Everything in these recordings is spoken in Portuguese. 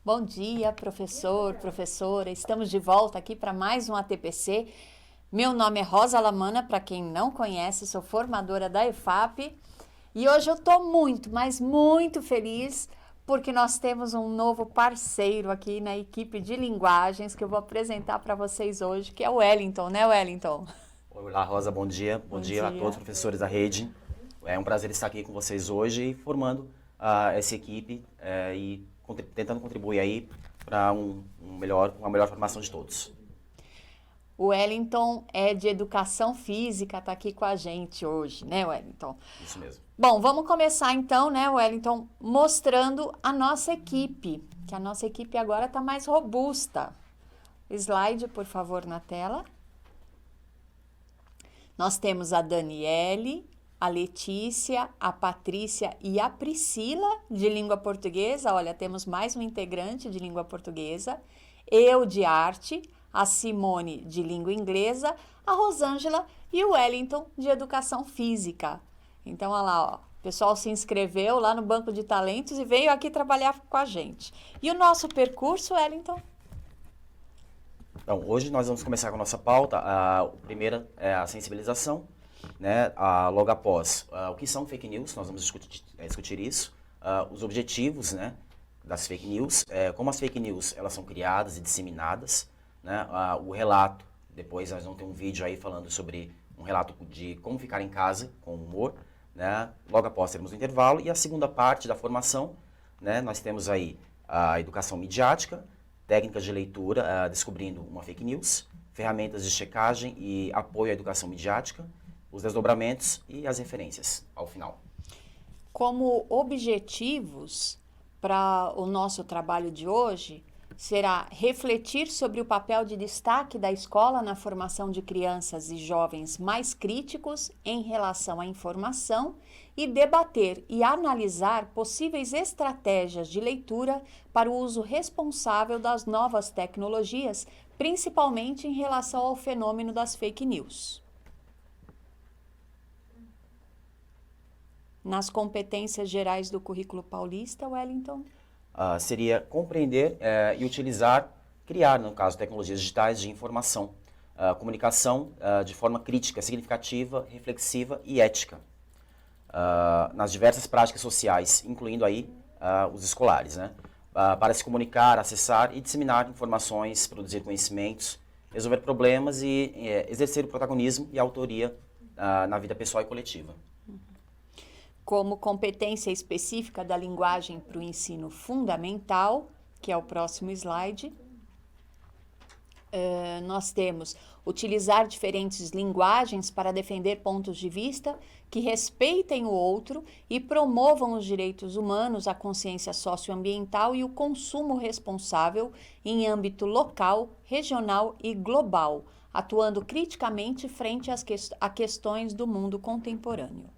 Bom dia, professor, professora. Estamos de volta aqui para mais um ATPC. Meu nome é Rosa Lamana, para quem não conhece, sou formadora da EFAP. E hoje eu estou muito, mas muito feliz porque nós temos um novo parceiro aqui na equipe de linguagens que eu vou apresentar para vocês hoje, que é o Wellington, né, Wellington? Olá, Rosa, bom dia. Bom Bom dia a todos dia. os professores da rede. É um prazer estar aqui com vocês hoje, formando essa equipe e tentando contribuir aí para uma melhor formação de todos. O Wellington é de educação física, está aqui com a gente hoje, né, Wellington? Isso mesmo. Bom, vamos começar então, né, Wellington, mostrando a nossa equipe, que a nossa equipe agora está mais robusta. Slide, por favor, na tela. Nós temos a Daniele, a Letícia, a Patrícia e a Priscila, de língua portuguesa. Olha, temos mais um integrante de língua portuguesa. Eu, de arte, a Simone, de língua inglesa, a Rosângela e o Wellington, de educação física. Então, olha lá, ó, o pessoal se inscreveu lá no Banco de Talentos e veio aqui trabalhar com a gente. E o nosso percurso, Wellington? Então, hoje nós vamos começar com a nossa pauta. A primeira é a sensibilização, né? Logo após, o que são fake news, nós vamos discutir isso. Os objetivos, né, das fake news, como as fake news elas são criadas e disseminadas, né? O relato, depois nós vamos ter um vídeo aí falando sobre um relato de como ficar em casa com humor, né? Logo após teremos o intervalo e a segunda parte da formação, né? Nós temos aí a educação midiática, técnicas de leitura, descobrindo uma fake news, ferramentas de checagem e apoio à educação midiática, os desdobramentos e as referências ao final. Como objetivos para o nosso trabalho de hoje, será refletir sobre o papel de destaque da escola na formação de crianças e jovens mais críticos em relação à informação e debater e analisar possíveis estratégias de leitura para o uso responsável das novas tecnologias, principalmente em relação ao fenômeno das fake news. Nas competências gerais do currículo paulista, Wellington? Seria compreender e utilizar, criar, no caso, tecnologias digitais de informação, comunicação de forma crítica, significativa, reflexiva e ética, nas diversas práticas sociais, incluindo aí os escolares, né? Para se comunicar, acessar e disseminar informações, produzir conhecimentos, resolver problemas e exercer o protagonismo e a autoria na vida pessoal e coletiva. Como competência específica da linguagem para o ensino fundamental, que é o próximo slide, nós temos utilizar diferentes linguagens para defender pontos de vista que respeitem o outro e promovam os direitos humanos, a consciência socioambiental e o consumo responsável em âmbito local, regional e global, atuando criticamente frente a questões do mundo contemporâneo.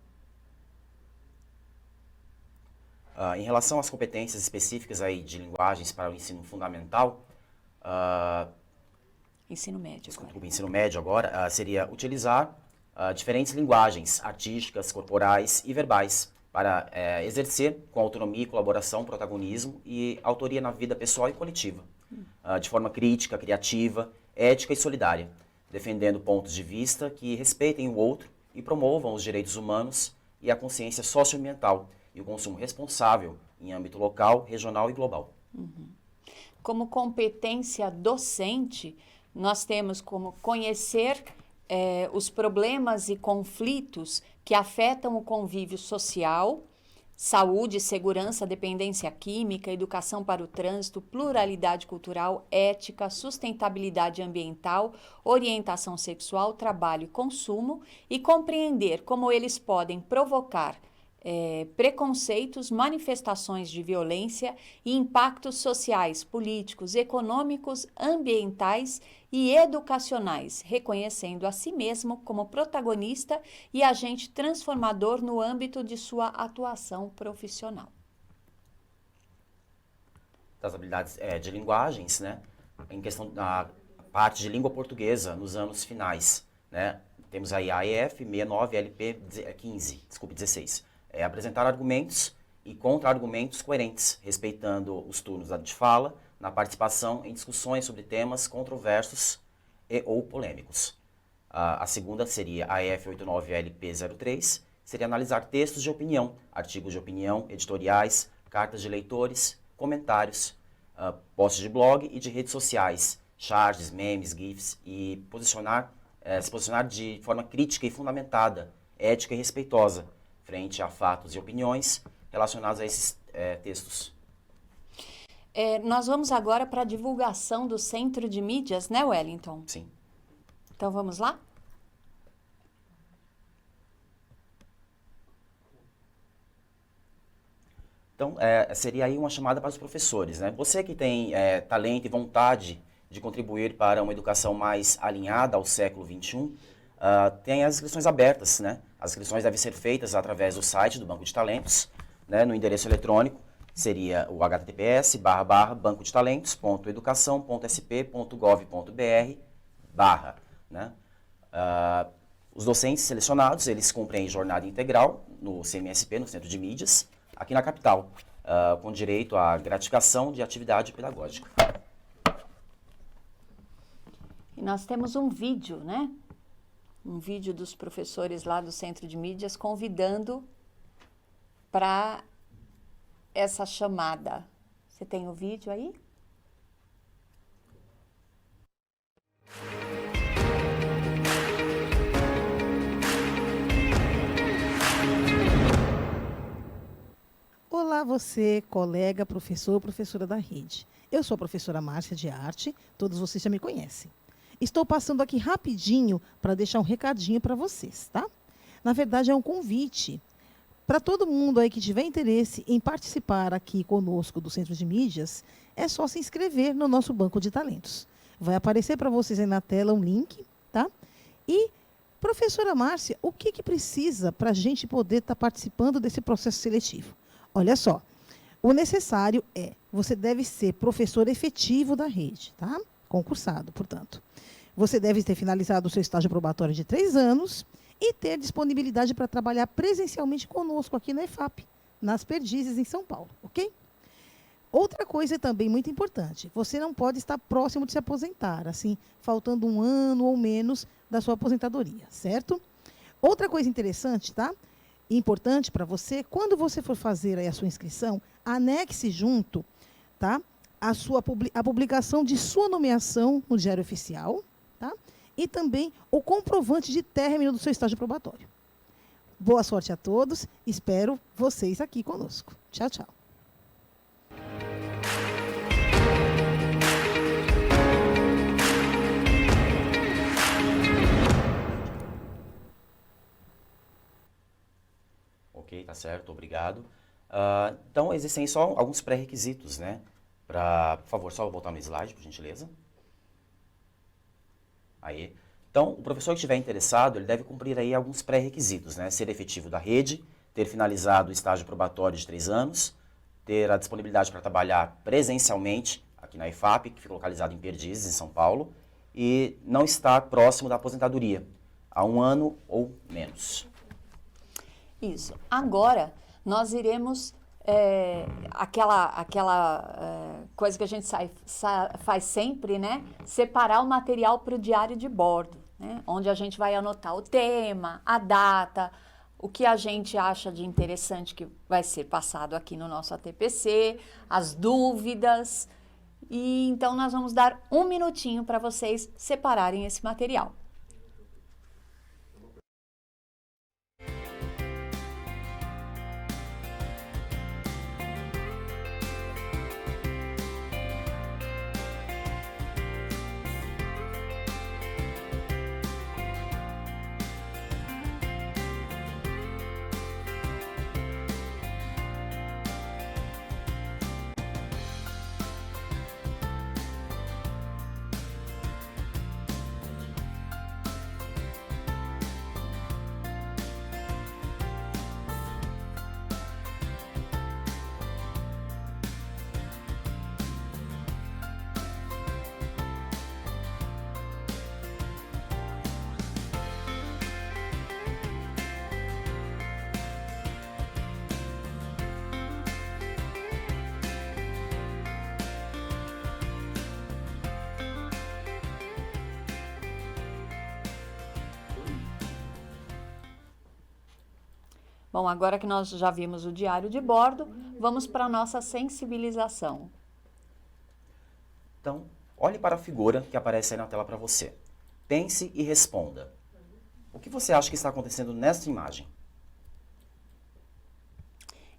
Em relação às competências específicas aí de linguagens para o ensino fundamental, Ensino médio agora. o ensino médio agora, seria utilizar diferentes linguagens artísticas, corporais e verbais para exercer com autonomia, colaboração, protagonismo e autoria na vida pessoal e coletiva, de forma crítica, criativa, ética e solidária, defendendo pontos de vista que respeitem o outro e promovam os direitos humanos e a consciência socioambiental e o consumo responsável em âmbito local, regional e global. Como competência docente, nós temos como conhecer os problemas e conflitos que afetam o convívio social, saúde, segurança, dependência química, educação para o trânsito, pluralidade cultural, ética, sustentabilidade ambiental, orientação sexual, trabalho e consumo, e compreender como eles podem provocar preconceitos, manifestações de violência e impactos sociais, políticos, econômicos, ambientais e educacionais, reconhecendo a si mesmo como protagonista e agente transformador no âmbito de sua atuação profissional. Das habilidades de linguagens, né? Em questão da parte de língua portuguesa nos anos finais, né? Temos aí a AEF 69 LP 15, desculpe, 16. Apresentar argumentos e contra-argumentos coerentes, respeitando os turnos de fala, na participação em discussões sobre temas controversos e ou polêmicos. A segunda seria a F89LP03, seria analisar textos de opinião, artigos de opinião, editoriais, cartas de leitores, comentários, posts de blog e de redes sociais, charts, memes, GIFs, e se posicionar de forma crítica e fundamentada, ética e respeitosa, frente a fatos e opiniões relacionados a esses textos. Nós vamos agora para a divulgação do Centro de Mídias, né, Wellington? Sim. Então, vamos lá? Então, seria aí uma chamada para os professores, né? Você que tem talento e vontade de contribuir para uma educação mais alinhada ao século XXI, tem as inscrições abertas, né? As inscrições devem ser feitas através do site do Banco de Talentos, né? No endereço eletrônico, seria o https://bancodetalentos.educação.sp.gov.br/, né? Os docentes selecionados, eles cumprem jornada integral no CMSP, no Centro de Mídias, aqui na capital, com direito à gratificação de atividade pedagógica. E nós temos um vídeo, né? Um vídeo dos professores lá do Centro de Mídias convidando para essa chamada. Você tem o vídeo aí? Olá você, colega, professor, professora da rede. Eu sou a professora Márcia de Arte, todos vocês já me conhecem. Estou passando aqui rapidinho para deixar um recadinho para vocês, tá? Na verdade, é um convite para todo mundo aí que tiver interesse em participar aqui conosco do Centro de Mídias, é só se inscrever no nosso banco de talentos. Vai aparecer para vocês aí na tela um link, tá? E, professora Márcia, o que precisa para a gente poder estar participando desse processo seletivo? Olha só, o necessário você deve ser professor efetivo da rede, tá? Concursado, portanto. Você deve ter finalizado o seu estágio probatório de 3 anos e ter disponibilidade para trabalhar presencialmente conosco aqui na EFAP, nas Perdizes, em São Paulo, ok? Outra coisa também muito importante, você não pode estar próximo de se aposentar, assim, faltando 1 ano ou menos da sua aposentadoria, certo? Outra coisa interessante, tá? Importante para você, quando você for fazer aí a sua inscrição, anexe junto, tá? A publicação de sua nomeação no Diário Oficial, tá? E também o comprovante de término do seu estágio probatório. Boa sorte a todos, espero vocês aqui conosco. Tchau, tchau. Ok, tá certo, obrigado. Então, existem só alguns pré-requisitos, né? Por favor, só voltar no slide, por gentileza. Aí. Então, o professor que estiver interessado, ele deve cumprir aí alguns pré-requisitos, né? Ser efetivo da rede, ter finalizado o estágio probatório de 3 anos, ter a disponibilidade para trabalhar presencialmente aqui na EFAP, que fica localizada em Perdizes, em São Paulo, e não estar próximo da aposentadoria, há 1 ano ou menos. Isso. Agora, nós iremos... aquela coisa que a gente faz sempre, né? Separar o material para o diário de bordo, né? Onde a gente vai anotar o tema, a data, o que a gente acha de interessante que vai ser passado aqui no nosso ATPC, as dúvidas. E então nós vamos dar 1 minutinho para vocês separarem esse material. Bom, agora que nós já vimos o diário de bordo, vamos para a nossa sensibilização. Então, olhe para a figura que aparece aí na tela para você. Pense e responda. O que você acha que está acontecendo nesta imagem?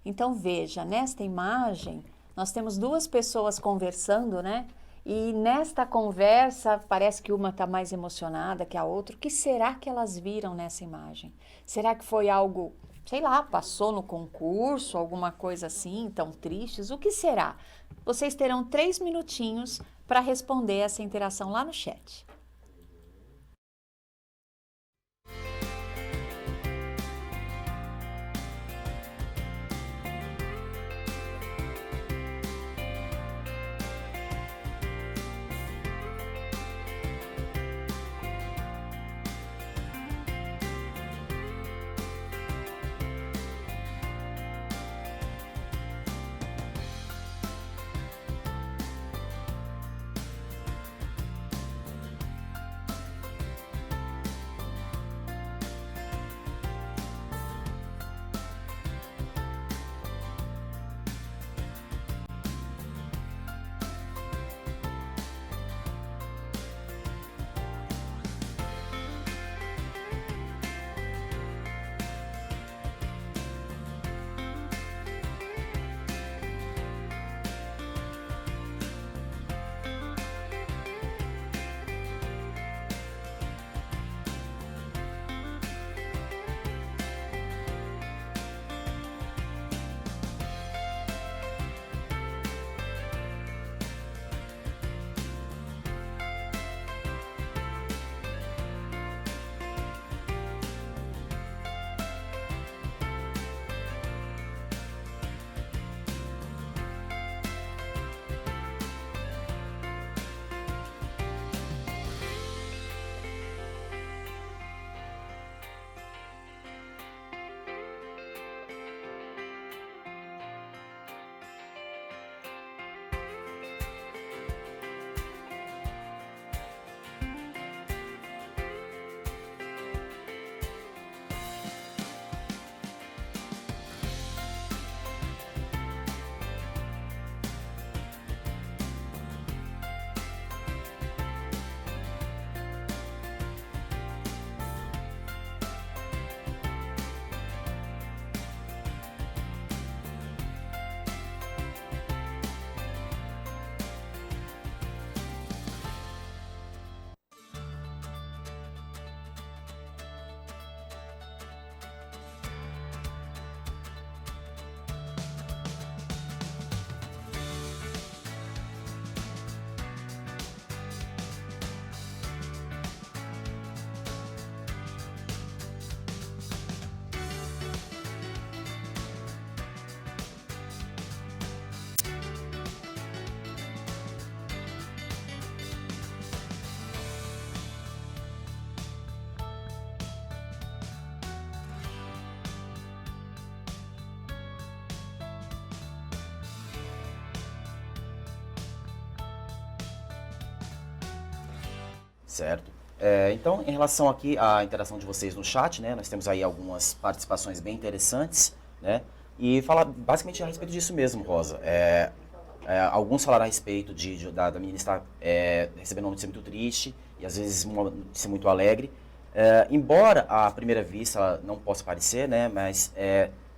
Então, veja, nesta imagem, nós temos duas pessoas conversando, né? E nesta conversa, parece que uma está mais emocionada que a outra. O que será que elas viram nessa imagem? Será que foi algo, sei lá, passou no concurso, alguma coisa assim, tão tristes? O que será? Vocês terão 3 minutinhos para responder essa interação lá no chat. Certo. Então, em relação aqui à interação de vocês no chat, né, nós temos aí algumas participações bem interessantes, né, e falar basicamente a respeito disso mesmo, Rosa. Alguns falaram a respeito da menina estar recebendo uma notícia muito triste e às vezes uma notícia muito alegre. Embora à primeira vista ela não possa parecer, né, mas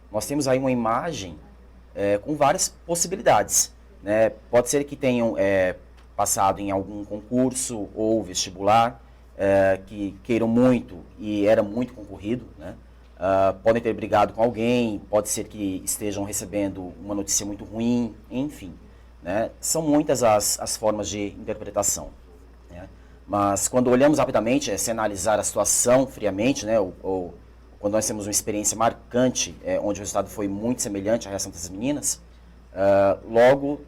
nós temos aí uma imagem com várias possibilidades, né. Pode ser que tenham passado em algum concurso ou vestibular, que queiram muito e era muito concorrido, né? Podem ter brigado com alguém, pode ser que estejam recebendo uma notícia muito ruim, enfim, né? São muitas as formas de interpretação, né? Mas quando olhamos rapidamente, se analisar a situação friamente, né? Ou quando nós temos uma experiência marcante, onde o resultado foi muito semelhante à reação dessas meninas, logo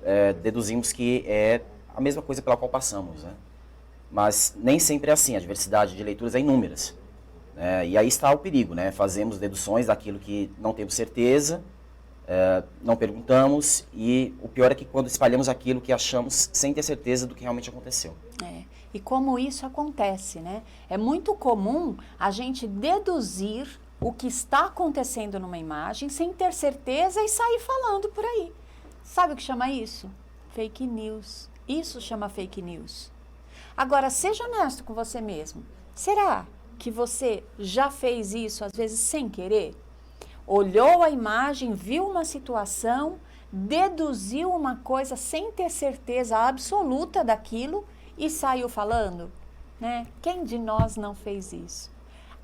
deduzimos que é a mesma coisa pela qual passamos, né? Mas nem sempre é assim, a diversidade de leituras é inúmeras, né? E aí está o perigo, né? Fazemos deduções daquilo que não temos certeza, não perguntamos, e o pior é que quando espalhamos aquilo que achamos sem ter certeza do que realmente aconteceu. E como isso acontece, né? É muito comum a gente deduzir o que está acontecendo numa imagem sem ter certeza e sair falando por aí. Sabe o que chama isso? Fake news. Isso chama fake news. Agora, seja honesto com você mesmo. Será que você já fez isso, às vezes, sem querer? Olhou a imagem, viu uma situação, deduziu uma coisa sem ter certeza absoluta daquilo e saiu falando? Né? Quem de nós não fez isso?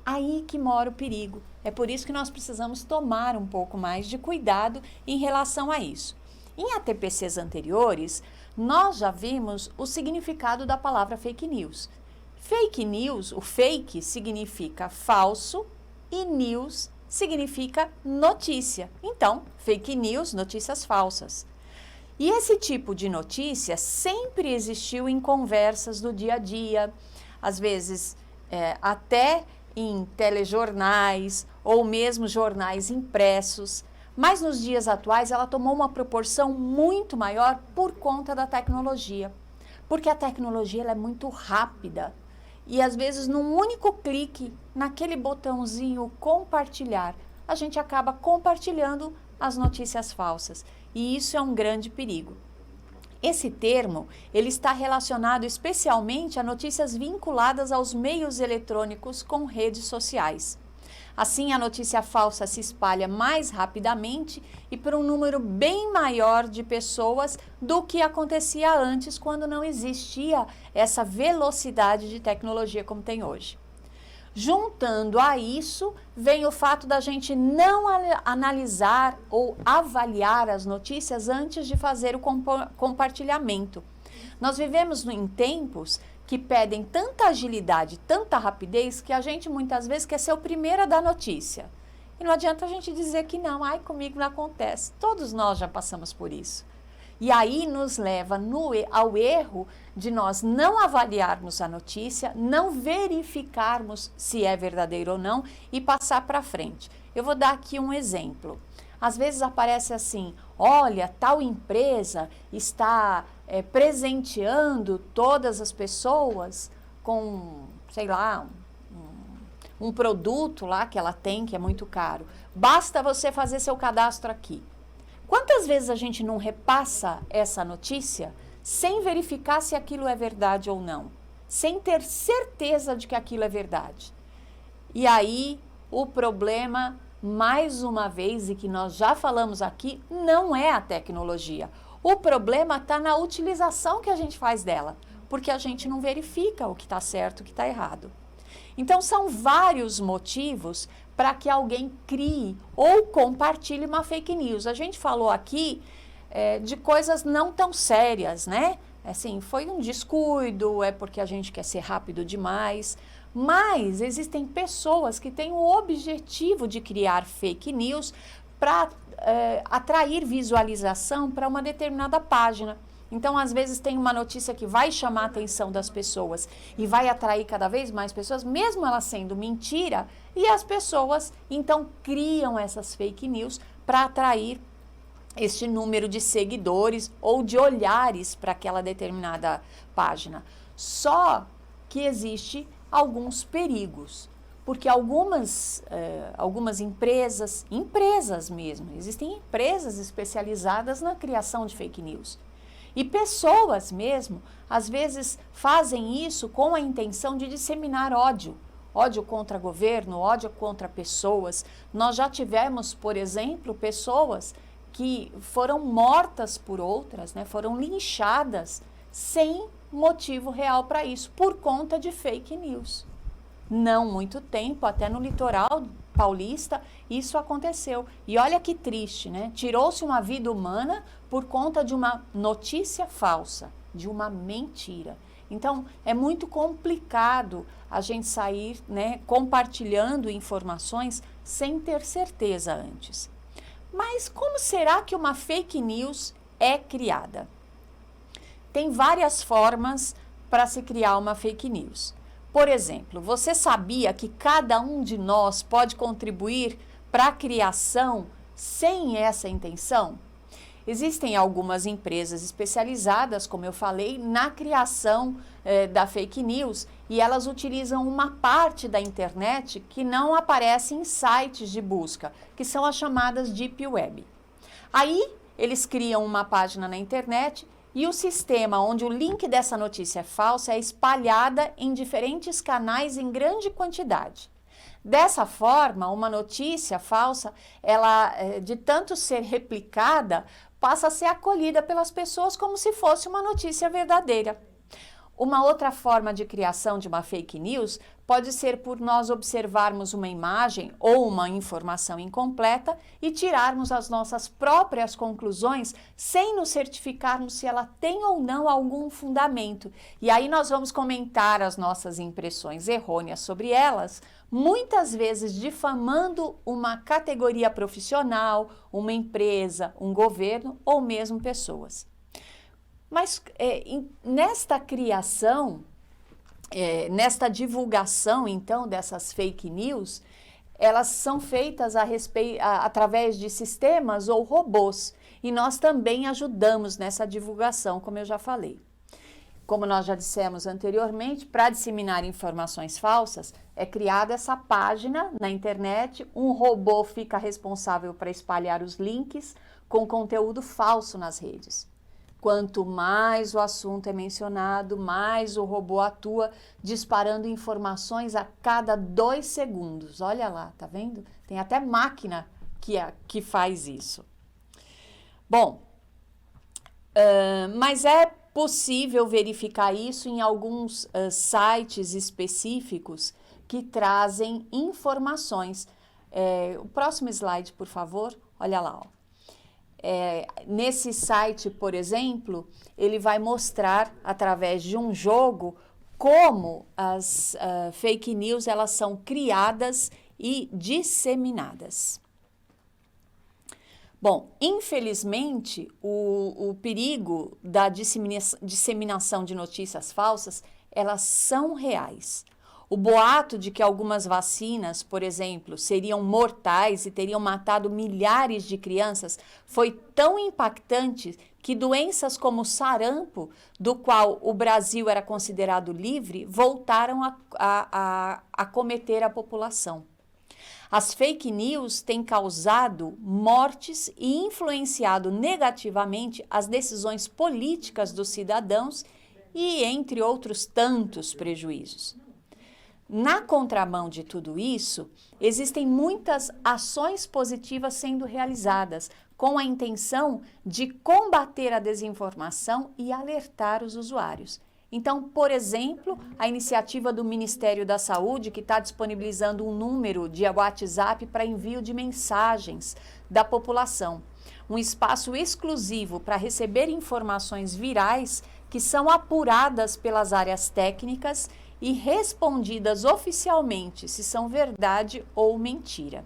Aí que mora o perigo. É por isso que nós precisamos tomar um pouco mais de cuidado em relação a isso. Em ATPCs anteriores, nós já vimos o significado da palavra fake news. Fake news, o fake significa falso e news significa notícia. Então, fake news, notícias falsas. E esse tipo de notícia sempre existiu em conversas do dia a dia, às vezes até em telejornais ou mesmo jornais impressos. Mas nos dias atuais ela tomou uma proporção muito maior por conta da tecnologia. Porque a tecnologia ela é muito rápida. E às vezes num único clique, naquele botãozinho compartilhar, a gente acaba compartilhando as notícias falsas. E isso é um grande perigo. Esse termo, ele está relacionado especialmente a notícias vinculadas aos meios eletrônicos com redes sociais. Assim, a notícia falsa se espalha mais rapidamente e por um número bem maior de pessoas do que acontecia antes, quando não existia essa velocidade de tecnologia como tem hoje. Juntando a isso, vem o fato da gente não analisar ou avaliar as notícias antes de fazer o compartilhamento. Nós vivemos em tempos que pedem tanta agilidade, tanta rapidez, que a gente muitas vezes quer ser o primeiro a dar notícia. E não adianta a gente dizer que não, ai, comigo não acontece. Todos nós já passamos por isso. E aí nos leva ao erro de nós não avaliarmos a notícia, não verificarmos se é verdadeiro ou não e passar para frente. Eu vou dar aqui um exemplo. Às vezes aparece assim, olha, tal empresa está presenteando todas as pessoas com, sei lá, um produto lá que ela tem que é muito caro. Basta você fazer seu cadastro aqui. Quantas vezes a gente não repassa essa notícia sem verificar se aquilo é verdade ou não? Sem ter certeza de que aquilo é verdade. E aí, o problema, mais uma vez, e que nós já falamos aqui, não é a tecnologia. O problema está na utilização que a gente faz dela, porque a gente não verifica o que está certo e o que está errado. Então, são vários motivos para que alguém crie ou compartilhe uma fake news. A gente falou aqui de coisas não tão sérias, né? Assim, foi um descuido, é porque a gente quer ser rápido demais. Mas existem pessoas que têm o objetivo de criar fake news para atrair visualização para uma determinada página. Então, às vezes, tem uma notícia que vai chamar a atenção das pessoas e vai atrair cada vez mais pessoas, mesmo ela sendo mentira, e as pessoas, então, criam essas fake news para atrair este número de seguidores ou de olhares para aquela determinada página. Só que existe alguns perigos, porque algumas empresas mesmo, existem empresas especializadas na criação de fake news. E pessoas mesmo, às vezes, fazem isso com a intenção de disseminar ódio. Ódio contra governo, ódio contra pessoas. Nós já tivemos, por exemplo, pessoas que foram mortas por outras, né, foram linchadas sem motivo real para isso, por conta de fake news. Não muito tempo, até no litoral paulista, isso aconteceu. E olha que triste, né? Tirou-se uma vida humana por conta de uma notícia falsa, de uma mentira. Então, é muito complicado a gente sair, né, compartilhando informações sem ter certeza antes. Mas como será que uma fake news é criada? Tem várias formas para se criar uma fake news. Por exemplo, você sabia que cada um de nós pode contribuir para a criação sem essa intenção? Existem algumas empresas especializadas, como eu falei, na criação da fake news, e elas utilizam uma parte da internet que não aparece em sites de busca, que são as chamadas Deep Web. Aí, eles criam uma página na internet e o sistema onde o link dessa notícia é falsa é espalhada em diferentes canais em grande quantidade. Dessa forma, uma notícia falsa, ela, de tanto ser replicada, passa a ser acolhida pelas pessoas como se fosse uma notícia verdadeira. Uma outra forma de criação de uma fake news pode ser por nós observarmos uma imagem ou uma informação incompleta e tirarmos as nossas próprias conclusões sem nos certificarmos se ela tem ou não algum fundamento. E aí nós vamos comentar as nossas impressões errôneas sobre elas, muitas vezes difamando uma categoria profissional, uma empresa, um governo ou mesmo pessoas. Mas nesta criação, nesta divulgação, então, dessas fake news, elas são feitas através de sistemas ou robôs. E nós também ajudamos nessa divulgação, como eu já falei. Como nós já dissemos anteriormente, para disseminar informações falsas, é criada essa página na internet, um robô fica responsável para espalhar os links com conteúdo falso nas redes. Quanto mais o assunto é mencionado, mais o robô atua, disparando informações a cada 2 segundos. Olha lá, tá vendo? Tem até máquina que faz isso. Bom, mas é possível verificar isso em alguns sites específicos que trazem informações. O próximo slide, por favor. Olha lá, ó. Nesse site, por exemplo, ele vai mostrar através de um jogo como as fake news elas são criadas e disseminadas. Bom, infelizmente, o perigo da disseminação de notícias falsas, elas são reais. O boato de que algumas vacinas, por exemplo, seriam mortais e teriam matado milhares de crianças foi tão impactante que doenças como o sarampo, do qual o Brasil era considerado livre, voltaram a acometer a população. As fake news têm causado mortes e influenciado negativamente as decisões políticas dos cidadãos e entre outros tantos prejuízos. Na contramão de tudo isso, existem muitas ações positivas sendo realizadas com a intenção de combater a desinformação e alertar os usuários. Então, por exemplo, a iniciativa do Ministério da Saúde, que está disponibilizando um número de WhatsApp para envio de mensagens da população. Um espaço exclusivo para receber informações virais que são apuradas pelas áreas técnicas e respondidas oficialmente se são verdade ou mentira.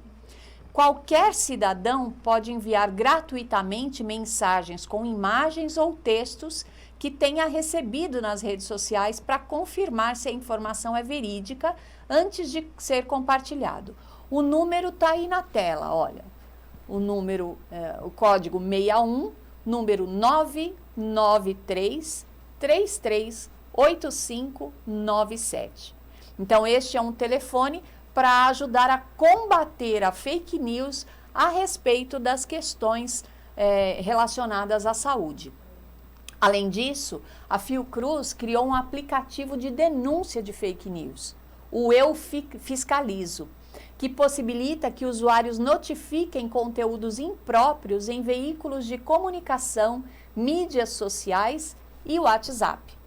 Qualquer cidadão pode enviar gratuitamente mensagens com imagens ou textos que tenha recebido nas redes sociais para confirmar se a informação é verídica antes de ser compartilhado. O número está aí na tela, olha. O número, o código 61, número 993 338597. Então, este é um telefone para ajudar a combater a fake news a respeito das questões relacionadas à saúde. Além disso, a Fiocruz criou um aplicativo de denúncia de fake news, o Eu Fiscalizo, que possibilita que usuários notifiquem conteúdos impróprios em veículos de comunicação, mídias sociais e WhatsApp.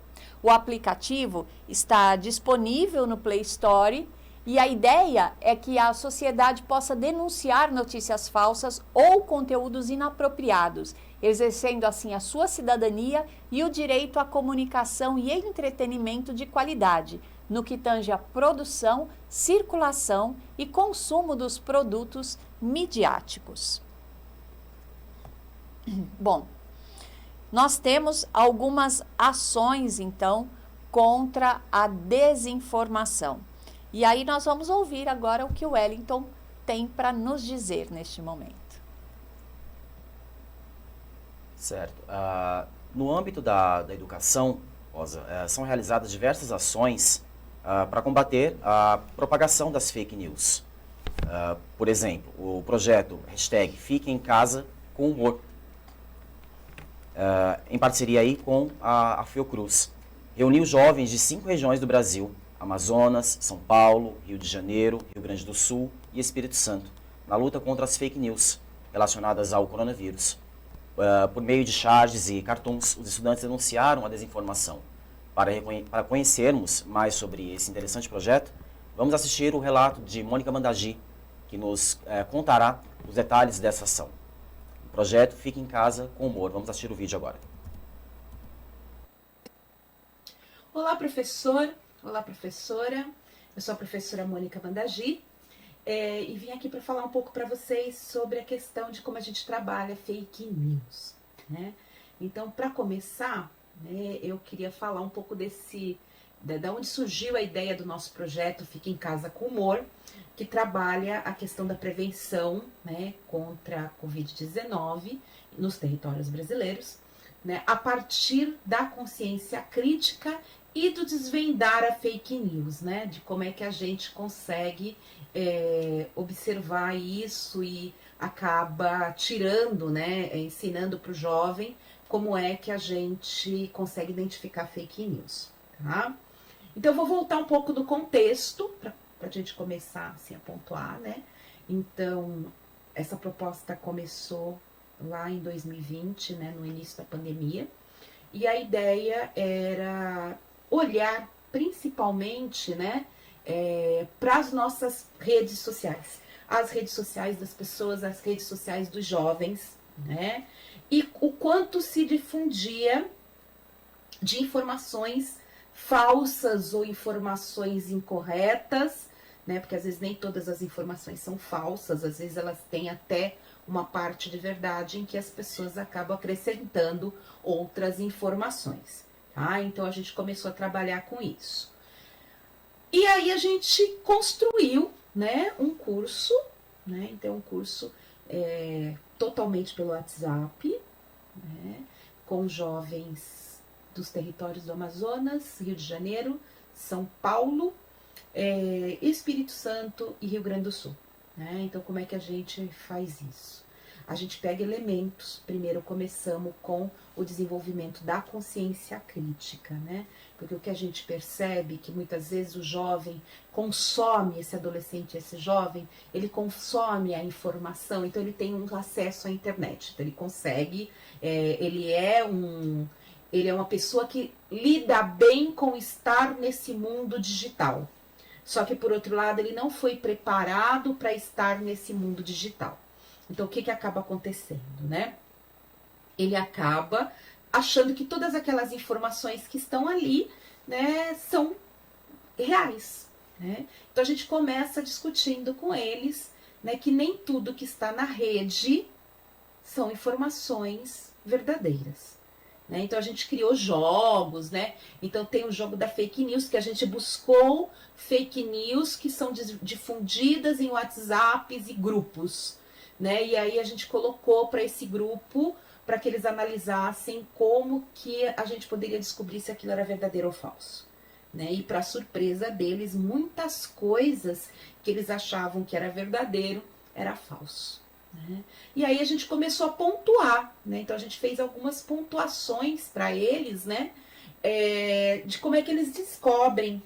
O aplicativo está disponível no Play Store e a ideia é que a sociedade possa denunciar notícias falsas ou conteúdos inapropriados, exercendo assim a sua cidadania e o direito à comunicação e entretenimento de qualidade, no que tange à produção, circulação e consumo dos produtos midiáticos. Bom, nós temos algumas ações, então, contra a desinformação. E aí nós vamos ouvir agora o que o Wellington tem para nos dizer neste momento. Certo. No âmbito da educação, Rosa, são realizadas diversas ações para combater a propagação das fake news. Por exemplo, o projeto hashtag Fique em Casa com Humor, em parceria aí com a Fiocruz. Reuniu jovens de 5 regiões do Brasil: Amazonas, São Paulo, Rio de Janeiro, Rio Grande do Sul e Espírito Santo, na luta contra as fake news relacionadas ao coronavírus. Por meio de charges e cartoons, os estudantes denunciaram a desinformação. Para conhecermos mais sobre esse interessante projeto, vamos assistir o relato de Mônica Mandagi, que nos contará os detalhes dessa ação. O projeto Fique em Casa com Humor. Vamos assistir o vídeo agora. Olá, professor. Olá, professora. Eu sou a professora Mônica Mandagi e vim aqui para falar um pouco para vocês sobre a questão de como a gente trabalha fake news, né? Então, para começar, né, eu queria falar um pouco da onde surgiu a ideia do nosso projeto Fique em Casa com Humor, que trabalha a questão da prevenção, né, contra a Covid-19 nos territórios brasileiros, né, a partir da consciência crítica e do desvendar a fake news, né, de como é que a gente consegue observar isso e acaba tirando, né, ensinando para o jovem como é que a gente consegue identificar fake news, tá? Então eu vou voltar um pouco do contexto para a gente começar assim, a pontuar, né? Então, essa proposta começou lá em 2020, né, no início da pandemia, e a ideia era olhar principalmente, né, para as nossas redes sociais, as redes sociais das pessoas, as redes sociais dos jovens, né, e o quanto se difundia de informações falsas ou informações incorretas, né, porque às vezes nem todas as informações são falsas, às vezes elas têm até uma parte de verdade em que as pessoas acabam acrescentando outras informações, tá? Então a gente começou a trabalhar com isso. E aí a gente construiu, né, um curso, né, então um curso totalmente pelo WhatsApp, né, com jovens dos territórios do Amazonas, Rio de Janeiro, São Paulo, Espírito Santo e Rio Grande do Sul, né? Então, como é que a gente faz isso? A gente pega elementos, primeiro começamos com o desenvolvimento da consciência crítica, né? Porque o que a gente percebe é que muitas vezes o jovem consome, esse adolescente, esse jovem, ele consome a informação, então ele tem um acesso à internet, então ele consegue, ele é uma pessoa que lida bem com estar nesse mundo digital. Só que, por outro lado, ele não foi preparado para estar nesse mundo digital. Então, o que acaba acontecendo, né? Ele acaba achando que todas aquelas informações que estão ali, né, são reais, né? Então, a gente começa discutindo com eles, né, que nem tudo que está na rede são informações verdadeiras. Né? Então a gente criou jogos, né? Então tem o jogo da fake news, que a gente buscou fake news que são difundidas em WhatsApps e grupos, né? E aí a gente colocou para esse grupo, para que eles analisassem como que a gente poderia descobrir se aquilo era verdadeiro ou falso, né? E para surpresa deles, muitas coisas que eles achavam que era verdadeiro era falso. E aí a gente começou a pontuar, né? Então a gente fez algumas pontuações para eles, né? De como é que eles descobrem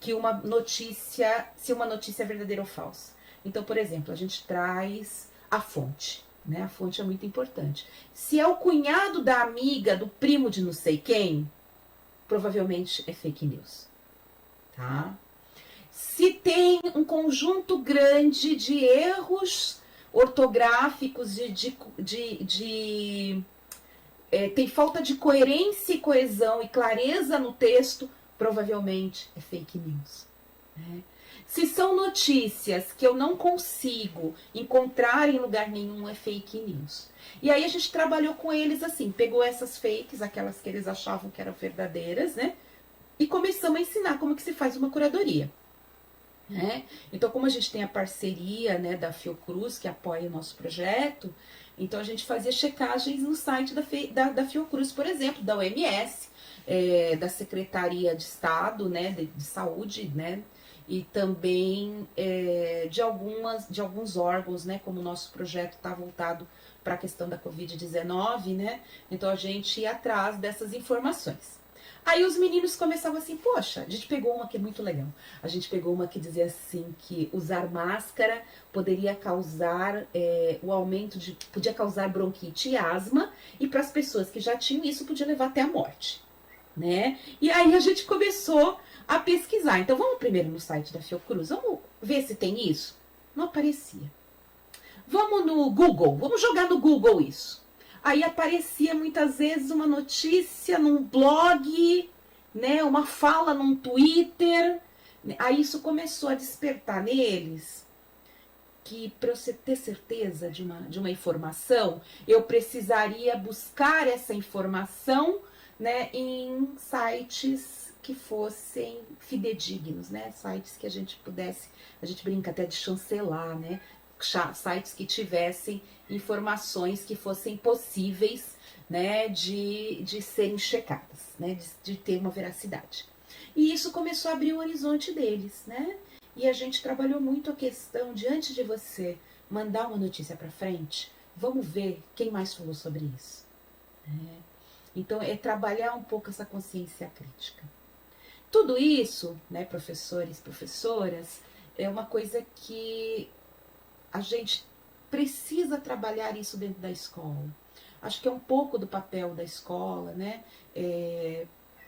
que se uma notícia é verdadeira ou falsa. Então, por exemplo, a gente traz a fonte, né? A fonte é muito importante. Se é o cunhado da amiga, do primo de não sei quem, provavelmente é fake news, tá? Se tem um conjunto grande de erros ortográficos, tem falta de coerência e coesão e clareza no texto, provavelmente é fake news, né? Se são notícias que eu não consigo encontrar em lugar nenhum, é fake news. E aí a gente trabalhou com eles assim, pegou essas fakes, aquelas que eles achavam que eram verdadeiras, né? E começamos a ensinar como que se faz uma curadoria. Então, como a gente tem a parceria, né, da Fiocruz, que apoia o nosso projeto, Então a gente fazia checagens no site da Fiocruz, por exemplo, da OMS, da Secretaria de Estado, né, de Saúde, né, e também de alguns órgãos, né, como o nosso projeto está voltado para a questão da Covid-19, né, então a gente ia atrás dessas informações. Aí os meninos começavam assim, poxa, a gente pegou uma que é muito legal. A gente pegou uma que dizia assim que usar máscara poderia causar o aumento podia causar bronquite e asma, e para as pessoas que já tinham isso podia levar até a morte, né? E aí a gente começou a pesquisar. Então vamos primeiro no site da Fiocruz, vamos ver se tem isso. Não aparecia. Vamos no Google, vamos jogar no Google isso. Aí aparecia muitas vezes uma notícia num blog, né, uma fala num Twitter. Aí isso começou a despertar neles que para você ter certeza de uma informação, eu precisaria buscar essa informação, né, em sites que fossem fidedignos, né, sites que a gente brinca até de chancelar, né, sites que tivessem informações que fossem possíveis, né, de serem checadas, né, de ter uma veracidade. E isso começou a abrir o horizonte deles, né? E a gente trabalhou muito a questão de, antes de você mandar uma notícia para frente, vamos ver quem mais falou sobre isso. Né? Então, é trabalhar um pouco essa consciência crítica. Tudo isso, né, professores, professoras, é uma coisa que a gente precisa trabalhar isso dentro da escola. Acho que é um pouco do papel da escola, né?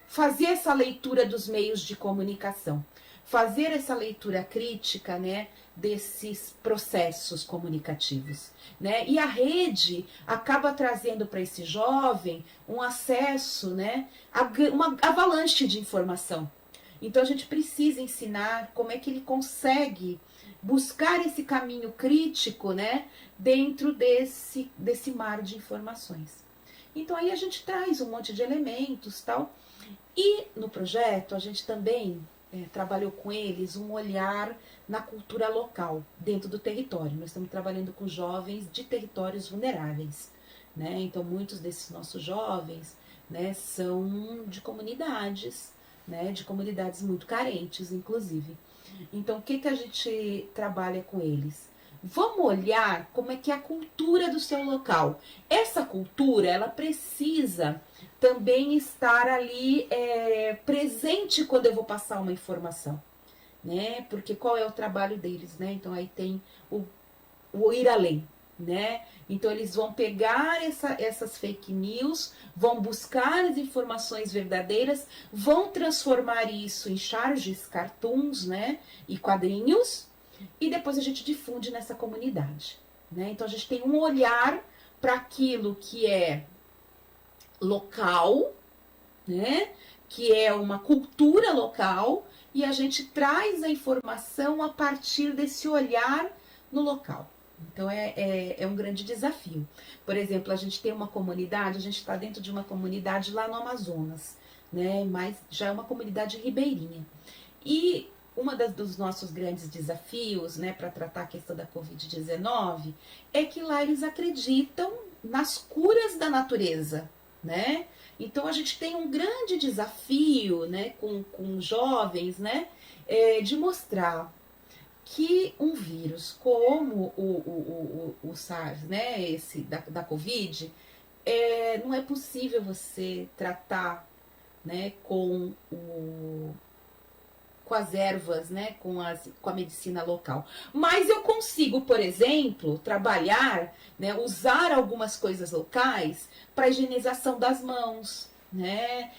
Fazer essa leitura dos meios de comunicação, fazer essa leitura crítica, né, desses processos comunicativos, né? E a rede acaba trazendo para esse jovem um acesso, né, a uma avalanche de informação. Então a gente precisa ensinar como é que ele consegue buscar esse caminho crítico, né, dentro desse mar de informações. Então aí a gente traz um monte de elementos, tal. E no projeto a gente também trabalhou com eles um olhar na cultura local, dentro do território. Nós estamos trabalhando com jovens de territórios vulneráveis, né? Então muitos desses nossos jovens, né, são de comunidades, né, de comunidades muito carentes, inclusive. Então o que a gente trabalha com eles? Vamos olhar como é que é a cultura do seu local. Essa cultura, ela precisa também estar ali presente quando eu vou passar uma informação, né? Porque qual é o trabalho deles, né? Então aí tem o ir além, né? Então eles vão pegar essas fake news, vão buscar as informações verdadeiras, vão transformar isso em charges, cartoons, né? E quadrinhos, e depois a gente difunde nessa comunidade, né? Então a gente tem um olhar para aquilo que é local, né? Que é uma cultura local, e a gente traz a informação a partir desse olhar no local. Então é um grande desafio. Por exemplo, a gente tem uma comunidade, a gente está dentro de uma comunidade lá no Amazonas, né? Mas já é uma comunidade ribeirinha. E dos nossos grandes desafios, né, para tratar a questão da Covid-19 é que lá eles acreditam nas curas da natureza, né? Então a gente tem um grande desafio, né, com jovens, né, de mostrar que um vírus como o SARS, né, esse da Covid, não é possível você tratar, né, com as ervas, né, com a medicina local. Mas eu consigo, por exemplo, trabalhar, né, usar algumas coisas locais para higienização das mãos, né,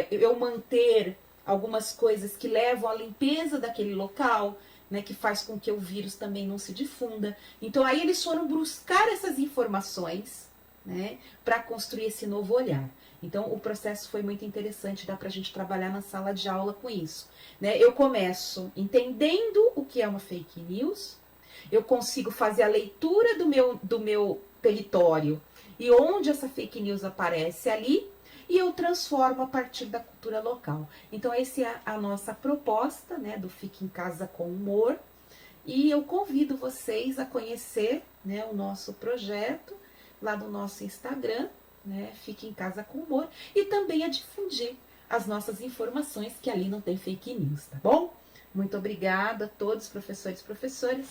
eu manter algumas coisas que levam à limpeza daquele local, né, que faz com que o vírus também não se difunda. Então aí eles foram buscar essas informações, né, para construir esse novo olhar. Então, o processo foi muito interessante, dá para a gente trabalhar na sala de aula com isso. Né? Eu começo entendendo o que é uma fake news, eu consigo fazer a leitura do meu território e onde essa fake news aparece ali, e eu transformo a partir da cultura local. Então, essa é a nossa proposta, né, do Fique em Casa com Humor. E eu convido vocês a conhecer, né, o nosso projeto lá no nosso Instagram, né, Fique em Casa com Humor, e também a difundir as nossas informações, que ali não tem fake news, tá bom? Muito obrigada a todos, professores e professoras.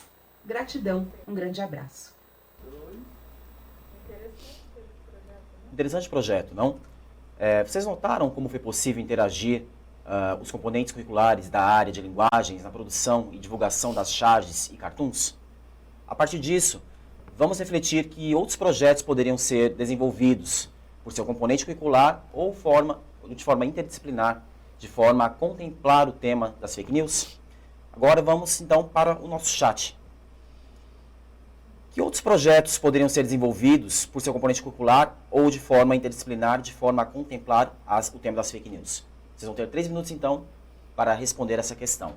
Gratidão, um grande abraço. Interessante projeto, não? Vocês notaram como foi possível interagir os componentes curriculares da área de linguagens na produção e divulgação das charges e cartoons? A partir disso, vamos refletir que outros projetos poderiam ser desenvolvidos por seu componente curricular ou de forma interdisciplinar, de forma a contemplar o tema das fake news. Agora vamos então para o nosso chat. Que outros projetos poderiam ser desenvolvidos por seu componente curricular ou de forma interdisciplinar, de forma a contemplar o tema das fake news? Vocês vão ter 3 minutos, então, para responder essa questão.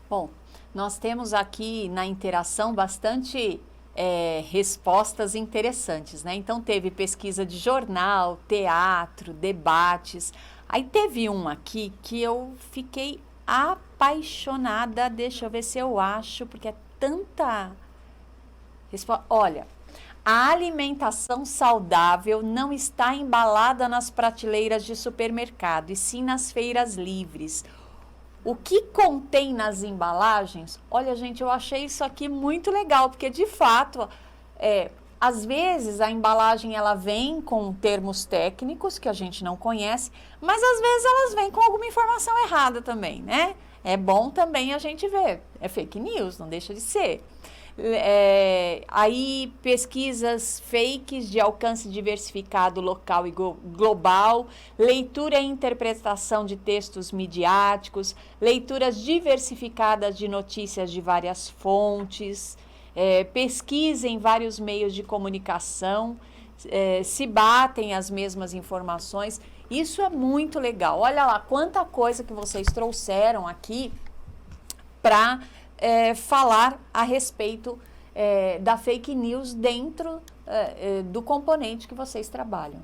Bom, nós temos aqui na interação bastante respostas interessantes, né? Então teve pesquisa de jornal, teatro, debates. Aí teve um aqui que eu fiquei apaixonada, deixa eu ver se eu acho, porque é tanta resposta. Olha, a alimentação saudável não está embalada nas prateleiras de supermercado, e sim nas feiras livres. O que contém nas embalagens? Olha, gente, eu achei isso aqui muito legal, porque de fato, às vezes a embalagem ela vem com termos técnicos que a gente não conhece, mas às vezes elas vêm com alguma informação errada também, né? É bom também a gente ver. É fake news, não deixa de ser. Aí pesquisas fakes de alcance diversificado local e global, leitura e interpretação de textos midiáticos, leituras diversificadas de notícias de várias fontes, pesquisa em vários meios de comunicação, se batem as mesmas informações. Isso é muito legal. Olha lá quanta coisa que vocês trouxeram aqui para falar a respeito da fake news dentro do componente que vocês trabalham.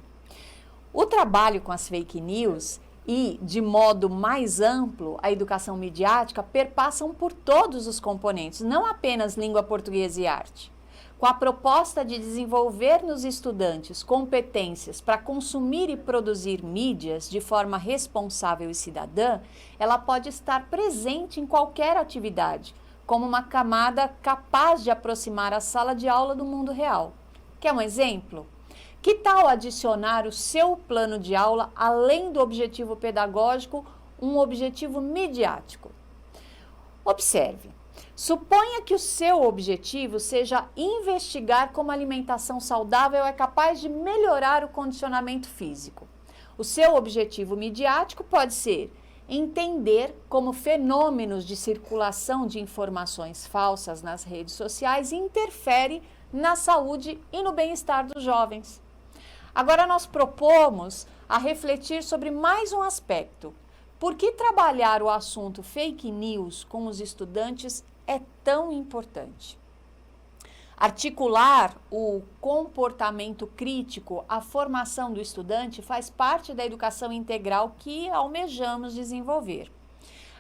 O trabalho com as fake news e, de modo mais amplo, a educação midiática perpassam por todos os componentes, não apenas língua portuguesa e arte. Com a proposta de desenvolver nos estudantes competências para consumir e produzir mídias de forma responsável e cidadã, ela pode estar presente em qualquer atividade, como uma camada capaz de aproximar a sala de aula do mundo real. Quer um exemplo? Que tal adicionar o seu plano de aula, além do objetivo pedagógico, um objetivo midiático? Observe. Suponha que o seu objetivo seja investigar como a alimentação saudável é capaz de melhorar o condicionamento físico. O seu objetivo midiático pode ser entender como fenômenos de circulação de informações falsas nas redes sociais interferem na saúde e no bem-estar dos jovens. Agora nós propomos a refletir sobre mais um aspecto. Por que trabalhar o assunto fake news com os estudantes é tão importante? Articular o comportamento crítico à formação do estudante faz parte da educação integral que almejamos desenvolver.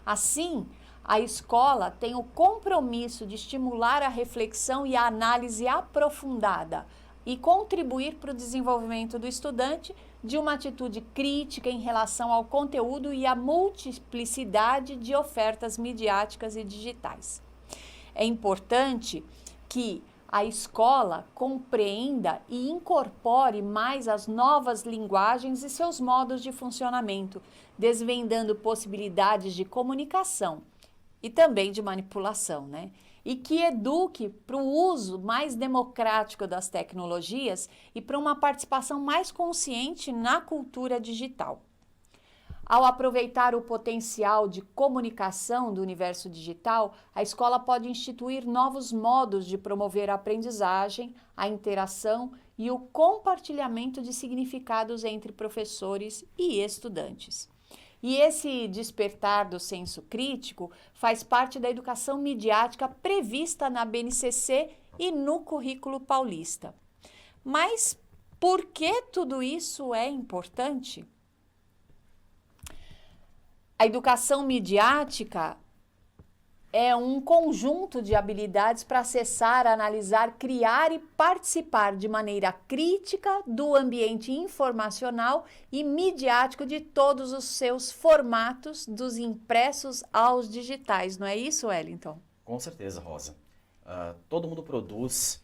Assim, a escola tem o compromisso de estimular a reflexão e a análise aprofundada e contribuir para o desenvolvimento do estudante de uma atitude crítica em relação ao conteúdo e à multiplicidade de ofertas midiáticas e digitais. É importante que a escola compreenda e incorpore mais as novas linguagens e seus modos de funcionamento, desvendando possibilidades de comunicação e também de manipulação, né? E que eduque para o uso mais democrático das tecnologias e para uma participação mais consciente na cultura digital. Ao aproveitar o potencial de comunicação do universo digital, a escola pode instituir novos modos de promover a aprendizagem, a interação e o compartilhamento de significados entre professores e estudantes. E esse despertar do senso crítico faz parte da educação midiática prevista na BNCC e no currículo paulista. Mas por que tudo isso é importante? A educação midiática é um conjunto de habilidades para acessar, analisar, criar e participar de maneira crítica do ambiente informacional e midiático de todos os seus formatos, dos impressos aos digitais. Não é isso, Wellington? Com certeza, Rosa. Todo mundo produz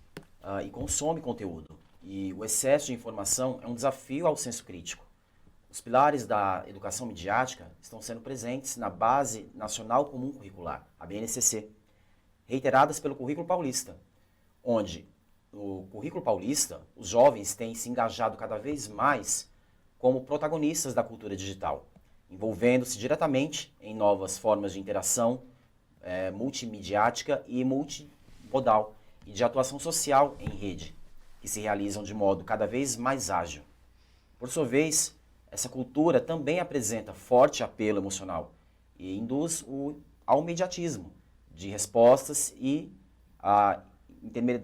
e consome conteúdo. E o excesso de informação é um desafio ao senso crítico. Os pilares da educação midiática estão sendo presentes na Base Nacional Comum Curricular, a BNCC, reiteradas pelo Currículo Paulista, onde no Currículo Paulista os jovens têm se engajado cada vez mais como protagonistas da cultura digital, envolvendo-se diretamente em novas formas de interação multimediática e multimodal e de atuação social em rede, que se realizam de modo cada vez mais ágil. Por sua vez, essa cultura também apresenta forte apelo emocional e induz ao imediatismo de respostas e a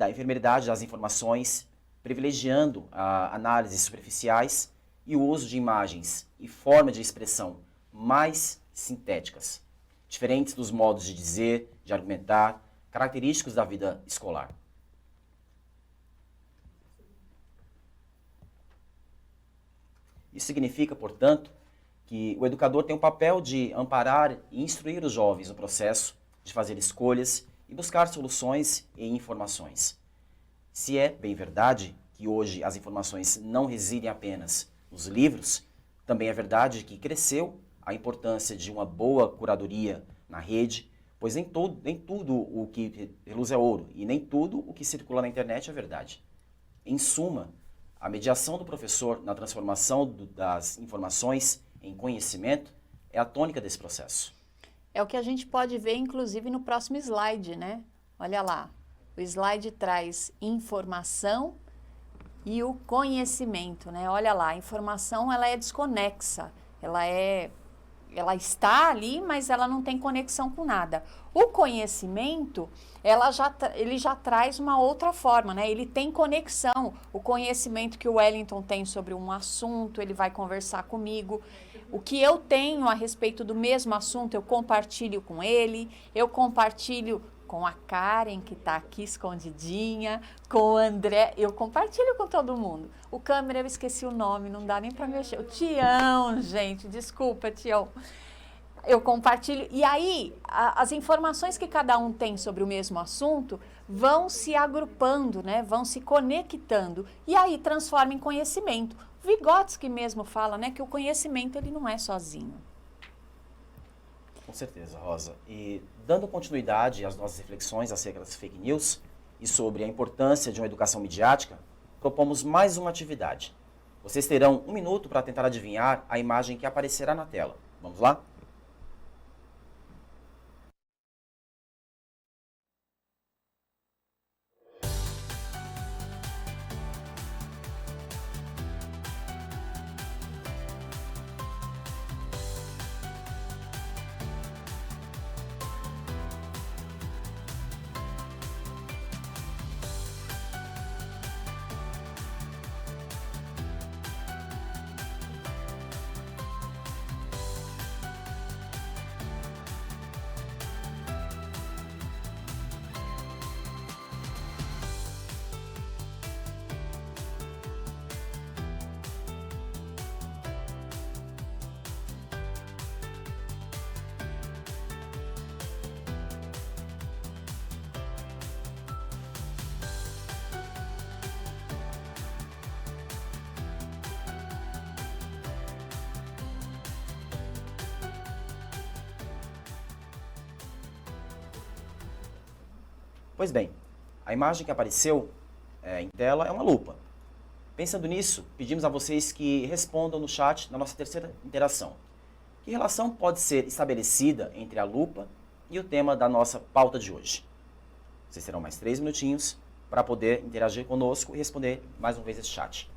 efemeridade das informações, privilegiando análises superficiais e o uso de imagens e formas de expressão mais sintéticas, diferentes dos modos de dizer, de argumentar, característicos da vida escolar. Isso significa, portanto, que o educador tem o papel de amparar e instruir os jovens no processo de fazer escolhas e buscar soluções e informações. Se é bem verdade que hoje as informações não residem apenas nos livros, também é verdade que cresceu a importância de uma boa curadoria na rede, pois nem tudo o que reluz é ouro e nem tudo o que circula na internet é verdade. Em suma, a mediação do professor na transformação das informações em conhecimento é a tônica desse processo. É o que a gente pode ver, inclusive, no próximo slide, né? Olha lá, o slide traz informação e o conhecimento, né? Olha lá, a informação, ela é desconexa, ela está ali, mas ela não tem conexão com nada. O conhecimento, ele já traz uma outra forma, né? Ele tem conexão. O conhecimento que o Wellington tem sobre um assunto, ele vai conversar comigo. O que eu tenho a respeito do mesmo assunto, eu compartilho com ele, eu compartilho com a Karen, que está aqui escondidinha, com o André, eu compartilho com todo mundo. O câmera, eu esqueci o nome, não dá nem para mexer. O Tião, gente, desculpa, Tião. Eu compartilho, e aí as informações que cada um tem sobre o mesmo assunto vão se agrupando, né? Vão se conectando, e aí transforma em conhecimento. Vygotsky mesmo fala, né, que o conhecimento ele não é sozinho. Com certeza, Rosa. E dando continuidade às nossas reflexões acerca das fake news e sobre a importância de uma educação midiática, propomos mais uma atividade. Vocês terão 1 minuto para tentar adivinhar a imagem que aparecerá na tela. Vamos lá? Pois bem, a imagem que apareceu em tela é uma lupa. Pensando nisso, pedimos a vocês que respondam no chat na nossa terceira interação. Que relação pode ser estabelecida entre a lupa e o tema da nossa pauta de hoje? Vocês terão mais 3 minutinhos para poder interagir conosco e responder mais uma vez esse chat.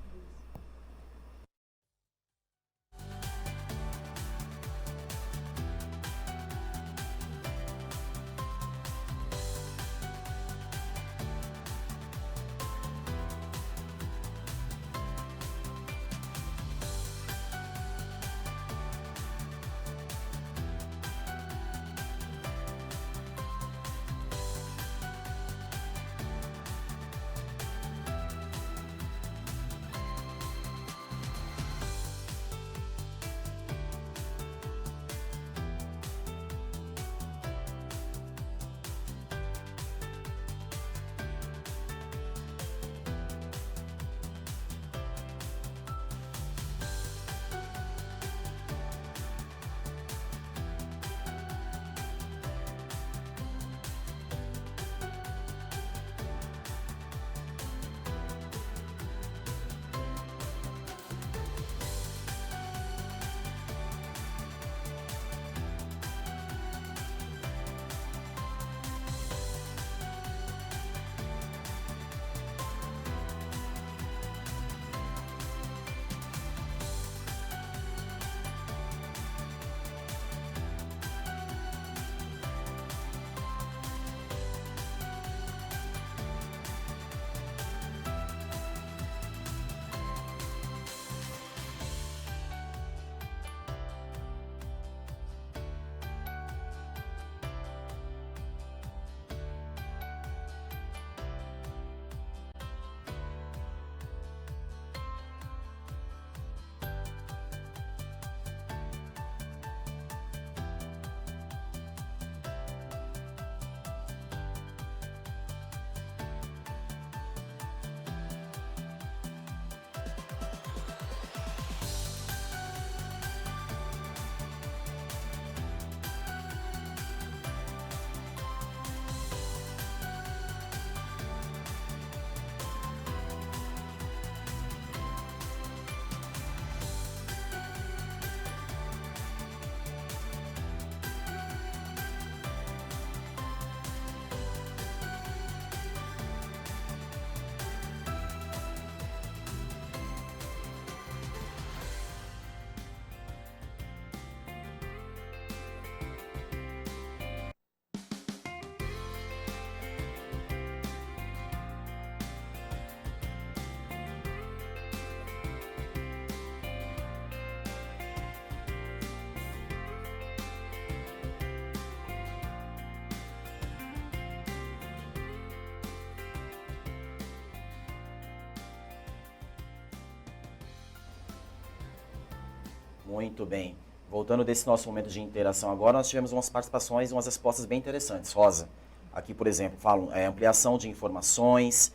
Muito bem. Voltando desse nosso momento de interação agora, nós tivemos umas participações e umas respostas bem interessantes. Rosa, aqui, por exemplo, falam ampliação de informações,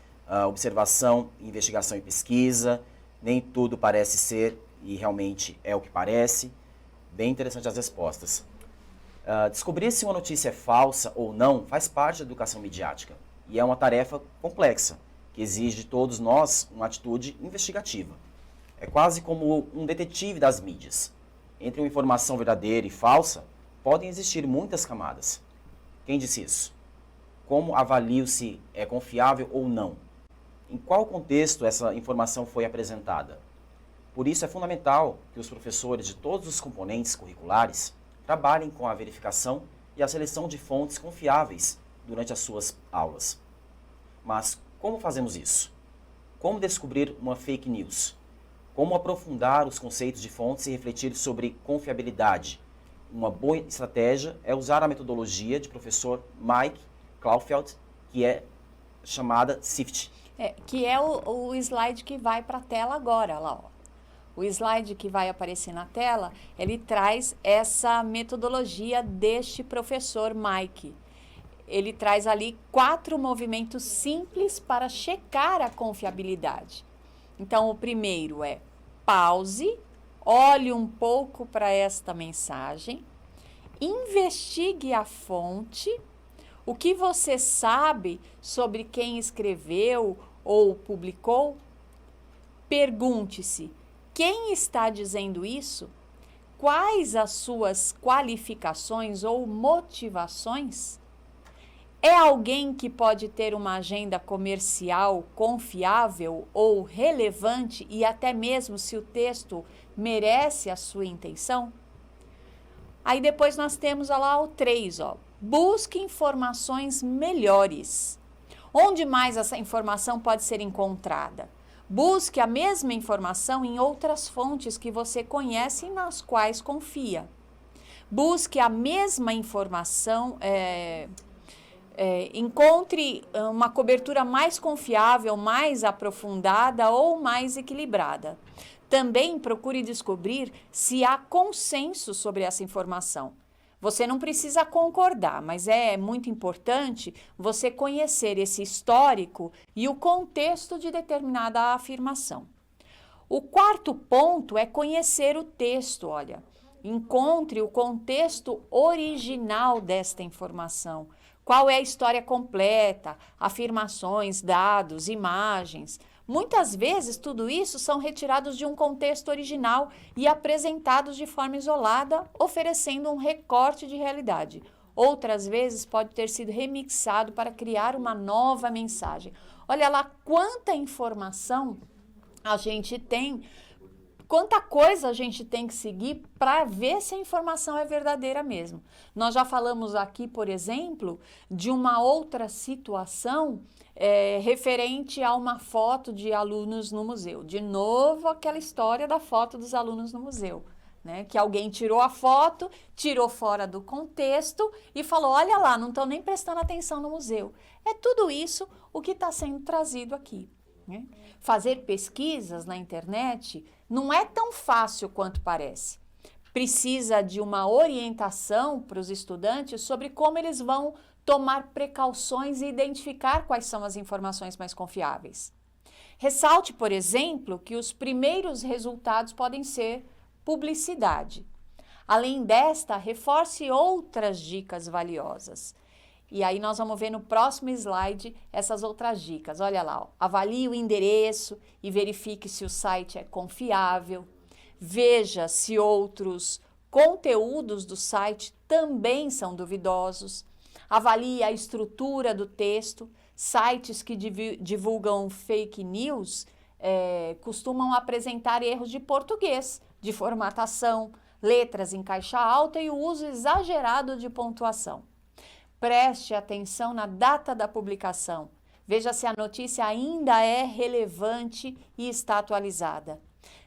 observação, investigação e pesquisa, nem tudo parece ser e realmente é o que parece. Bem interessante as respostas. Descobrir se uma notícia é falsa ou não faz parte da educação midiática e é uma tarefa complexa, que exige de todos nós uma atitude investigativa. É quase como um detetive das mídias. Entre uma informação verdadeira e falsa, podem existir muitas camadas. Quem disse isso? Como avalio se é confiável ou não? Em qual contexto essa informação foi apresentada? Por isso é fundamental que os professores de todos os componentes curriculares trabalhem com a verificação e a seleção de fontes confiáveis durante as suas aulas. Mas como fazemos isso? Como descobrir uma fake news? Como aprofundar os conceitos de fontes e refletir sobre confiabilidade? Uma boa estratégia é usar a metodologia de professor Mike Claufeld, que é chamada SIFT. Que é o slide que vai para a tela agora, lá, ó. O slide que vai aparecer na tela, ele traz essa metodologia deste professor Mike. Ele traz ali 4 movimentos simples para checar a confiabilidade. Então, o primeiro é pause, olhe um pouco para esta mensagem, investigue a fonte, o que você sabe sobre quem escreveu ou publicou. Pergunte-se, quem está dizendo isso? Quais as suas qualificações ou motivações? É alguém que pode ter uma agenda comercial confiável ou relevante e até mesmo se o texto merece a sua intenção? Aí depois nós temos lá o 3, ó. Busque informações melhores. Onde mais essa informação pode ser encontrada? Busque a mesma informação em outras fontes que você conhece e nas quais confia. Busque a mesma informação, encontre uma cobertura mais confiável, mais aprofundada ou mais equilibrada. Também procure descobrir se há consenso sobre essa informação. Você não precisa concordar, mas é muito importante você conhecer esse histórico e o contexto de determinada afirmação. O 4º ponto é conhecer o texto, olha. Encontre o contexto original desta informação. Qual é a história completa, afirmações, dados, imagens. Muitas vezes, tudo isso são retirados de um contexto original e apresentados de forma isolada, oferecendo um recorte de realidade. Outras vezes, pode ter sido remixado para criar uma nova mensagem. Olha lá quanta informação a gente tem, quanta coisa a gente tem que seguir para ver se a informação é verdadeira mesmo. Nós já falamos aqui, por exemplo, de uma outra situação referente a uma foto de alunos no museu. De novo, aquela história da foto dos alunos no museu, né? Que alguém tirou a foto, tirou fora do contexto e falou, olha lá, não estão nem prestando atenção no museu. É tudo isso o que está sendo trazido aqui, né? Fazer pesquisas na internet não é tão fácil quanto parece. Precisa de uma orientação para os estudantes sobre como eles vão tomar precauções e identificar quais são as informações mais confiáveis. Ressalte, por exemplo, que os primeiros resultados podem ser publicidade. Além desta, reforce outras dicas valiosas. E aí nós vamos ver no próximo slide essas outras dicas. Olha lá, ó. Avalie o endereço e verifique se o site é confiável. Veja se outros conteúdos do site também são duvidosos. Avalie a estrutura do texto. Sites que divulgam fake news costumam apresentar erros de português, de formatação, letras em caixa alta e o uso exagerado de pontuação. Preste atenção na data da publicação. Veja se a notícia ainda é relevante e está atualizada.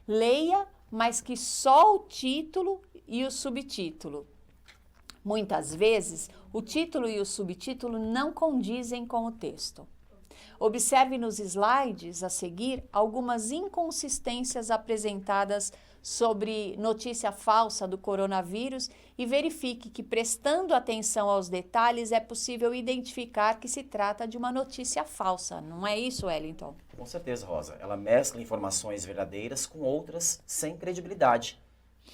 Leia, mas que só o título e o subtítulo. Muitas vezes, o título e o subtítulo não condizem com o texto. Observe nos slides a seguir algumas inconsistências apresentadas sobre notícia falsa do coronavírus e verifique que, prestando atenção aos detalhes, é possível identificar que se trata de uma notícia falsa. Não é isso, Wellington? Com certeza, Rosa. Ela mescla informações verdadeiras com outras sem credibilidade,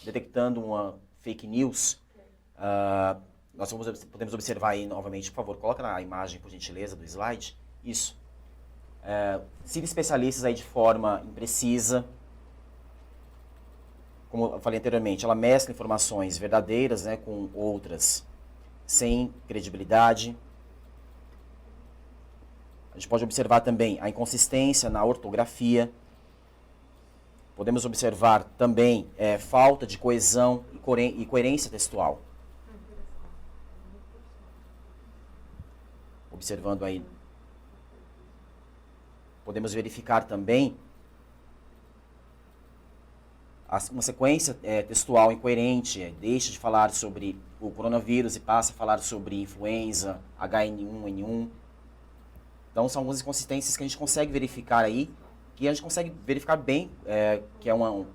detectando uma fake news. Nós podemos observar aí novamente, por favor, coloca na imagem, por gentileza, do slide. Isso. Cita especialistas aí de forma imprecisa. Como eu falei anteriormente, ela mescla informações verdadeiras, né, com outras sem credibilidade. A gente pode observar também a inconsistência na ortografia. Podemos observar também falta de coesão e coerência textual. Observando aí, podemos verificar também uma sequência textual incoerente, deixa de falar sobre o coronavírus e passa a falar sobre influenza, H1N1. Então, são algumas inconsistências que a gente consegue verificar aí, que a gente consegue verificar bem que é um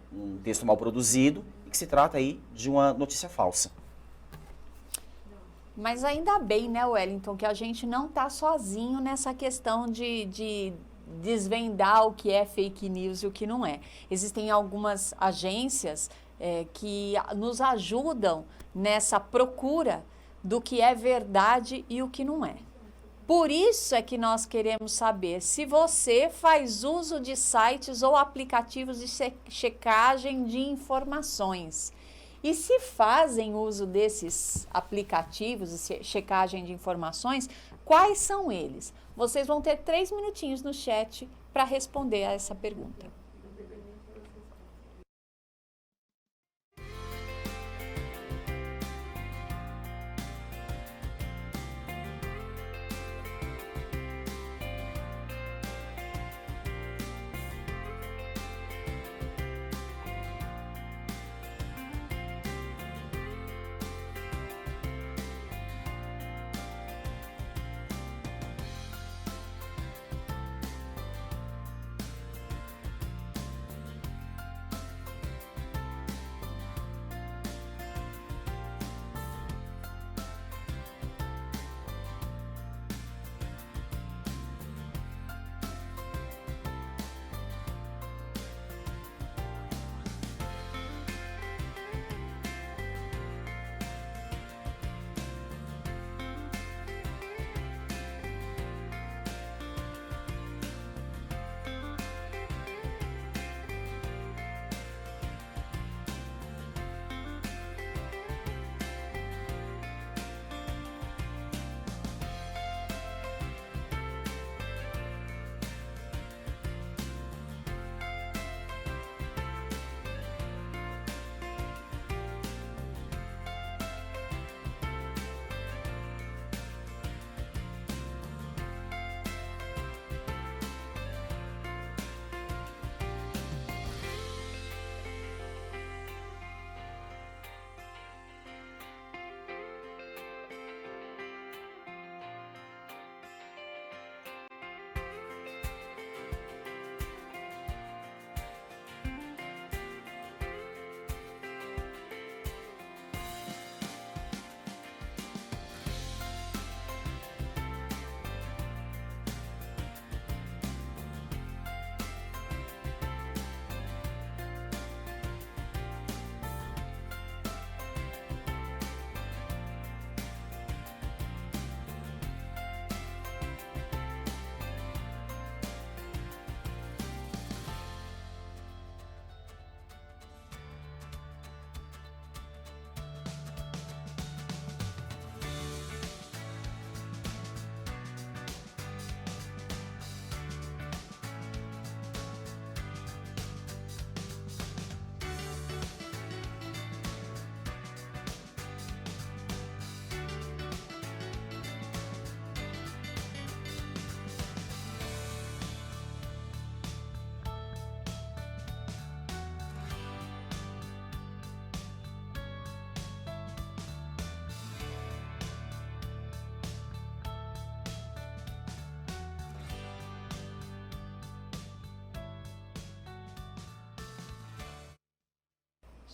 texto mal produzido e que se trata aí de uma notícia falsa. Mas ainda bem, né, Wellington, que a gente não está sozinho nessa questão de desvendar o que é fake news e o que não é. Existem algumas agências que nos ajudam nessa procura do que é verdade e o que não é. Por isso é que nós queremos saber se você faz uso de sites ou aplicativos de checagem de informações. E se fazem uso desses aplicativos de checagem de informações, quais são eles? Vocês vão ter 3 minutinhos no chat para responder a essa pergunta.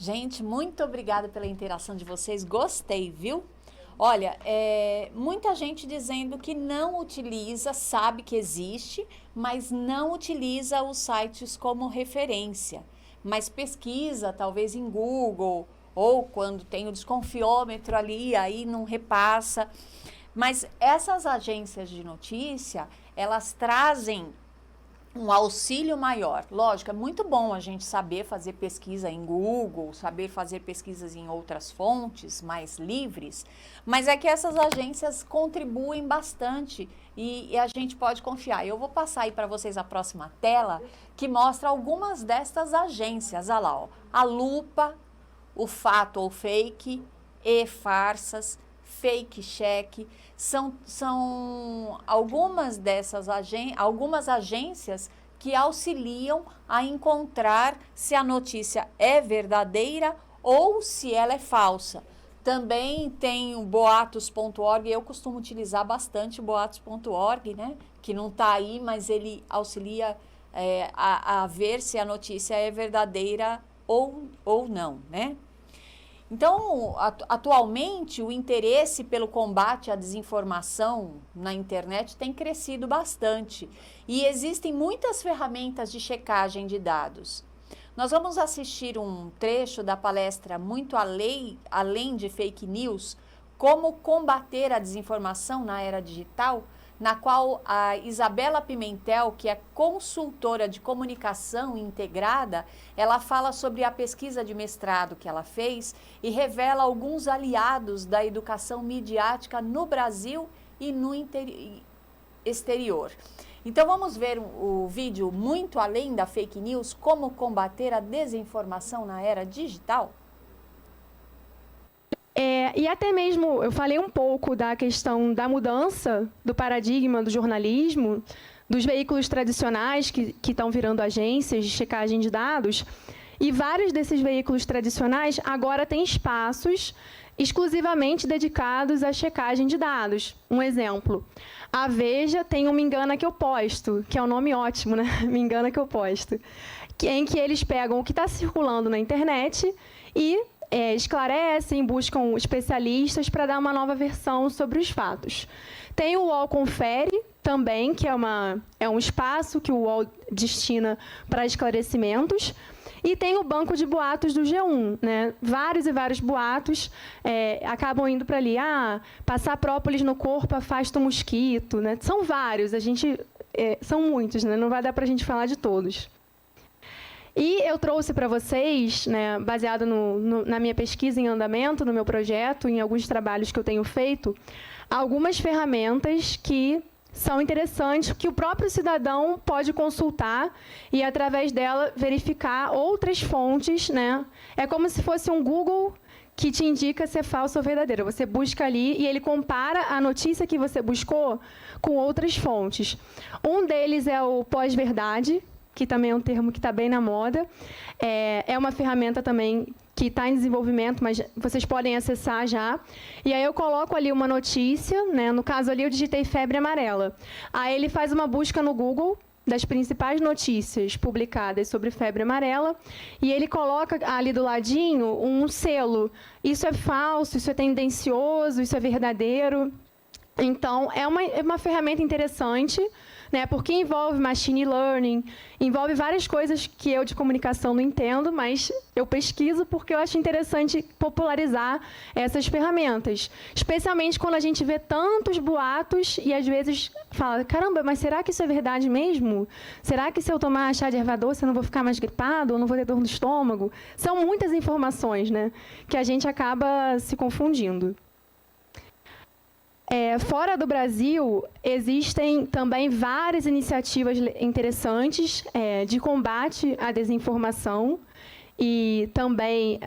Gente, muito obrigada pela interação de vocês. Gostei, viu? Olha, muita gente dizendo que não utiliza, sabe que existe, mas não utiliza os sites como referência. Mas pesquisa, talvez em Google, ou quando tem o desconfiômetro ali, aí não repassa. Mas essas agências de notícia, elas trazem um auxílio maior. Lógico, é muito bom a gente saber fazer pesquisa em Google, saber fazer pesquisas em outras fontes mais livres, mas é que essas agências contribuem bastante e a gente pode confiar. Eu vou passar aí para vocês a próxima tela, que mostra algumas destas agências. Olha lá, ó, a Lupa, o Fato ou Fake, E-Farsas, Fake Check, são algumas dessas algumas agências que auxiliam a encontrar se a notícia é verdadeira ou se ela é falsa. Também tem o boatos.org, eu costumo utilizar bastante o boatos.org, né? Que não está aí, mas ele auxilia a ver se a notícia é verdadeira ou não, né? Então, atualmente, o interesse pelo combate à desinformação na internet tem crescido bastante e existem muitas ferramentas de checagem de dados. Nós vamos assistir um trecho da palestra Muito Além de Fake News, Como Combater a Desinformação na Era Digital, na qual a Isabela Pimentel, que é consultora de comunicação integrada, ela fala sobre a pesquisa de mestrado que ela fez e revela alguns aliados da educação midiática no Brasil e no exterior. Então vamos ver o vídeo Muito Além da Fake News, Como Combater a Desinformação na Era Digital? E até mesmo, eu falei um pouco da questão da mudança do paradigma do jornalismo, dos veículos tradicionais que estão virando agências de checagem de dados, e vários desses veículos tradicionais agora têm espaços exclusivamente dedicados à checagem de dados. Um exemplo, a Veja tem o Me Engana Que Eu Posto, que é um nome ótimo, né? Me Engana Que Eu Posto, em que eles pegam o que está circulando na internet e esclarecem, buscam especialistas para dar uma nova versão sobre os fatos. Tem o UOL Confere também, que é um espaço que o UOL destina para esclarecimentos. E tem o banco de boatos do G1, né? Vários e vários boatos acabam indo para ali. Passar própolis no corpo afasta o mosquito, né? São vários, são muitos, né? Não vai dar para a gente falar de todos. E eu trouxe para vocês, né, baseado na minha pesquisa em andamento, no meu projeto, em alguns trabalhos que eu tenho feito, algumas ferramentas que são interessantes, que o próprio cidadão pode consultar e, através dela, verificar outras fontes, né? É como se fosse um Google que te indica se é falso ou verdadeiro. Você busca ali e ele compara a notícia que você buscou com outras fontes. Um deles é o pós-verdade, que também é um termo que está bem na moda. É uma ferramenta também que está em desenvolvimento, mas vocês podem acessar já. E aí eu coloco ali uma notícia, né? No caso ali eu digitei febre amarela. Aí ele faz uma busca no Google das principais notícias publicadas sobre febre amarela e ele coloca ali do ladinho um selo. Isso é falso, isso é tendencioso, isso é verdadeiro. Então, é uma ferramenta interessante, né, porque envolve machine learning, envolve várias coisas que eu de comunicação não entendo, mas eu pesquiso porque eu acho interessante popularizar essas ferramentas. Especialmente quando a gente vê tantos boatos e às vezes fala, caramba, mas será que isso é verdade mesmo? Será que se eu tomar chá de erva doce eu não vou ficar mais gripado ou não vou ter dor no estômago? São muitas informações, né, que a gente acaba se confundindo. Fora do Brasil, existem também várias iniciativas interessantes de combate à desinformação e também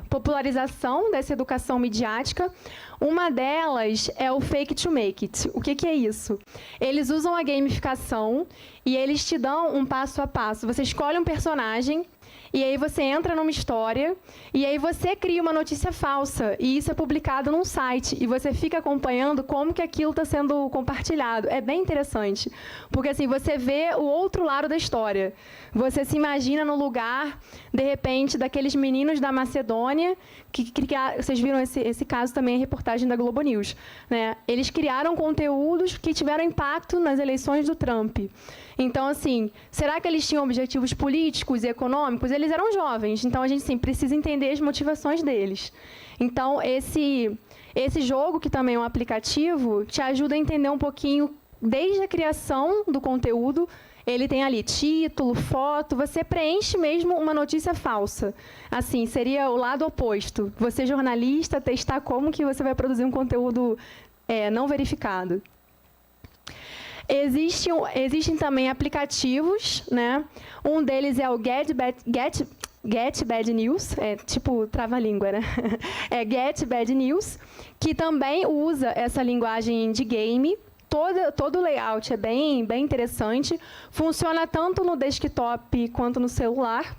popularização dessa educação midiática. Uma delas é o Fake to Make It. O que é isso? Eles usam a gamificação e eles te dão um passo a passo. Você escolhe um personagem e aí você entra numa história, e aí você cria uma notícia falsa, e isso é publicado num site, e você fica acompanhando como que aquilo está sendo compartilhado. É bem interessante, porque assim, você vê o outro lado da história. Você se imagina no lugar, de repente, daqueles meninos da Macedônia, vocês viram esse caso também, a reportagem da Globo News, né? Eles criaram conteúdos que tiveram impacto nas eleições do Trump. Então, assim, será que eles tinham objetivos políticos e econômicos? Eles eram jovens, então a gente sim, precisa entender as motivações deles. Então, esse jogo, que também é um aplicativo, te ajuda a entender um pouquinho, desde a criação do conteúdo. Ele tem ali título, foto, você preenche mesmo uma notícia falsa. Assim, seria o lado oposto. Você, jornalista, testar como que você vai produzir um conteúdo não verificado. Existem também aplicativos, né? Um deles é o Get Bad News, tipo trava-língua, né? É Get Bad News, que também usa essa linguagem de game. Todo o layout é bem interessante. Funciona tanto no desktop quanto no celular.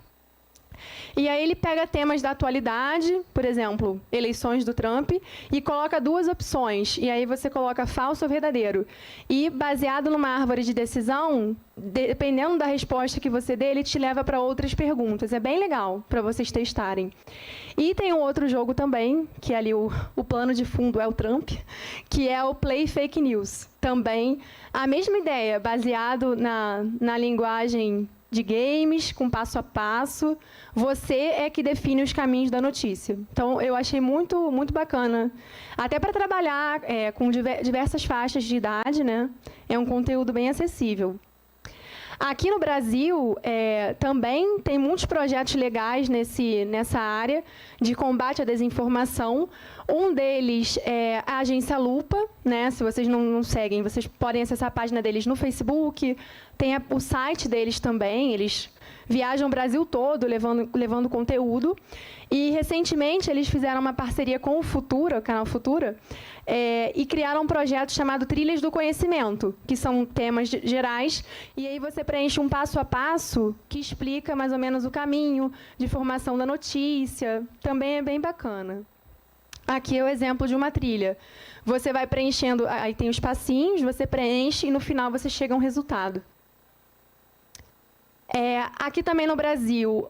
E aí ele pega temas da atualidade, por exemplo, eleições do Trump, e coloca duas opções. E aí você coloca falso ou verdadeiro. E, baseado numa árvore de decisão, dependendo da resposta que você dê, ele te leva para outras perguntas. É bem legal para vocês testarem. E tem um outro jogo também, que ali o plano de fundo é o Trump, que é o Play Fake News. Também a mesma ideia, baseado na linguagem de games, com passo a passo. Você é que define os caminhos da notícia. Então, eu achei muito, muito bacana. Até para trabalhar com diversas faixas de idade, né? É um conteúdo bem acessível. Aqui no Brasil, também tem muitos projetos legais nessa área de combate à desinformação. Um deles é a Agência Lupa, né? Se vocês não seguem, vocês podem acessar a página deles no Facebook. Tem o site deles também. Eles viajam o Brasil todo levando conteúdo. E, recentemente, eles fizeram uma parceria com o Futura, o canal Futura, e criaram um projeto chamado Trilhas do Conhecimento, que são temas gerais, e aí você preenche um passo a passo que explica mais ou menos o caminho de formação da notícia. Também é bem bacana. Aqui é o exemplo de uma trilha. Você vai preenchendo, aí tem os passinhos, você preenche e no final você chega a um resultado. Aqui também no Brasil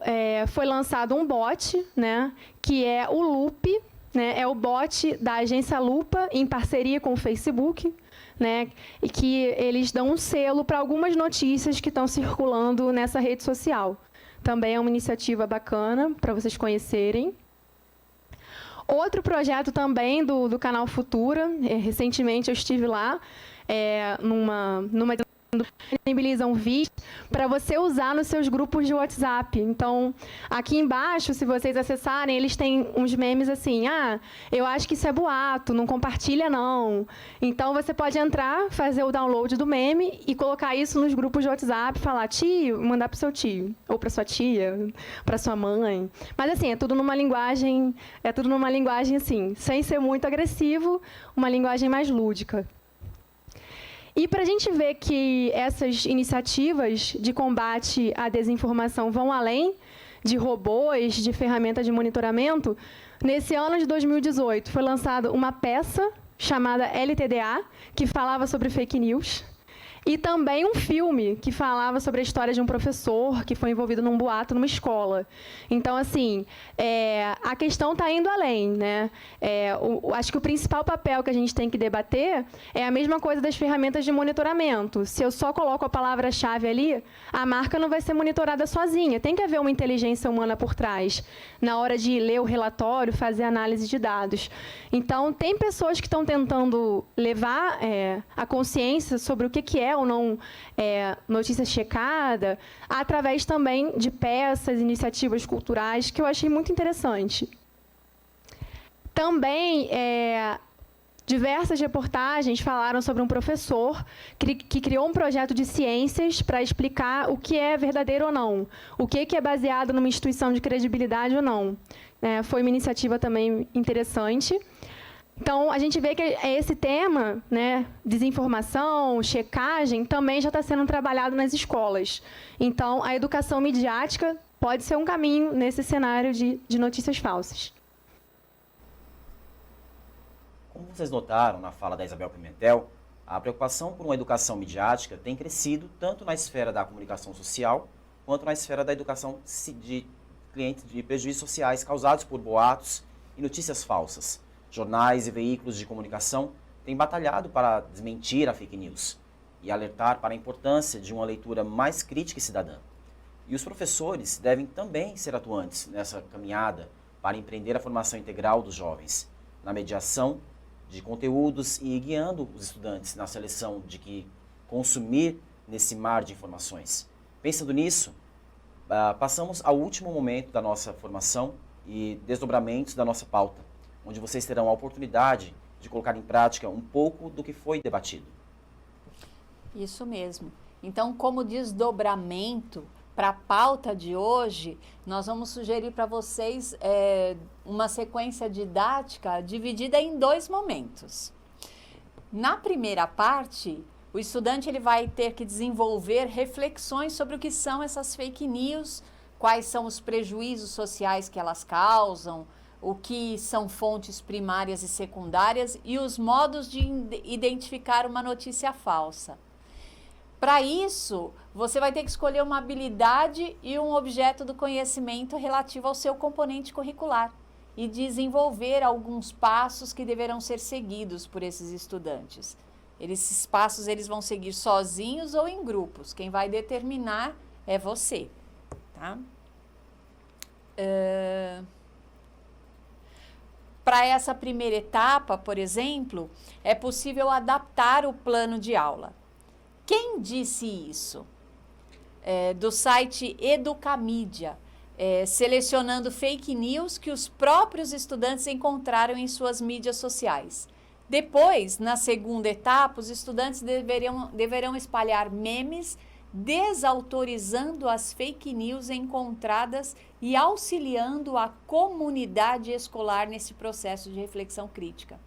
foi lançado um bot, né, que é o Loop, né, é o bot da Agência Lupa, em parceria com o Facebook, né, e que eles dão um selo para algumas notícias que estão circulando nessa rede social. Também é uma iniciativa bacana para vocês conhecerem. Outro projeto também do canal Futura, recentemente eu estive lá, numa disponibilizam vídeos para você usar nos seus grupos de WhatsApp. Então, aqui embaixo, se vocês acessarem, eles têm uns memes assim, eu acho que isso é boato, não compartilha não. Então, você pode entrar, fazer o download do meme e colocar isso nos grupos de WhatsApp, falar, tio, mandar para o seu tio, ou para sua tia, para sua mãe. Mas, assim, é tudo numa linguagem assim, sem ser muito agressivo, uma linguagem mais lúdica. E para a gente ver que essas iniciativas de combate à desinformação vão além de robôs, de ferramentas de monitoramento, nesse ano de 2018 foi lançada uma peça chamada LTDA, que falava sobre fake news, e também um filme que falava sobre a história de um professor que foi envolvido num boato numa escola. Então, assim, a questão está indo além, né? Acho que o principal papel que a gente tem que debater é a mesma coisa das ferramentas de monitoramento. Se eu só coloco a palavra-chave ali, a marca não vai ser monitorada sozinha. Tem que haver uma inteligência humana por trás, na hora de ler o relatório, fazer análise de dados. Então, tem pessoas que estão tentando levar a consciência sobre o que é ou não notícia checada, através também de peças, iniciativas culturais, que eu achei muito interessante. Também, diversas reportagens falaram sobre um professor que criou um projeto de ciências para explicar o que é verdadeiro ou não, o que é baseado numa instituição de credibilidade ou não. Foi uma iniciativa também interessante. Então, a gente vê que esse tema, né, desinformação, checagem, também já está sendo trabalhado nas escolas. Então, a educação midiática pode ser um caminho nesse cenário de notícias falsas. Como vocês notaram na fala da Isabel Pimentel, a preocupação por uma educação midiática tem crescido tanto na esfera da comunicação social, quanto na esfera da educação de clientes de prejuízos sociais causados por boatos e notícias falsas. Jornais e veículos de comunicação têm batalhado para desmentir a fake news e alertar para a importância de uma leitura mais crítica e cidadã. E os professores devem também ser atuantes nessa caminhada para empreender a formação integral dos jovens, na mediação de conteúdos e guiando os estudantes na seleção de que consumir nesse mar de informações. Pensando nisso, passamos ao último momento da nossa formação e desdobramentos da nossa pauta, onde vocês terão a oportunidade de colocar em prática um pouco do que foi debatido. Isso mesmo. Então, como desdobramento para a pauta de hoje, nós vamos sugerir para vocês uma sequência didática dividida em 2 momentos. Na primeira parte, o estudante ele vai ter que desenvolver reflexões sobre o que são essas fake news, quais são os prejuízos sociais que elas causam, o que são fontes primárias e secundárias e os modos de identificar uma notícia falsa. Para isso, você vai ter que escolher uma habilidade e um objeto do conhecimento relativo ao seu componente curricular e desenvolver alguns passos que deverão ser seguidos por esses estudantes. Esses passos eles vão seguir sozinhos ou em grupos. Quem vai determinar é você, tá? Para essa primeira etapa, por exemplo, é possível adaptar o plano de aula. Quem disse isso? Do site Educamídia, selecionando fake news que os próprios estudantes encontraram em suas mídias sociais. Depois, na segunda etapa, os estudantes deverão espalhar memes desautorizando as fake news encontradas e auxiliando a comunidade escolar nesse processo de reflexão crítica.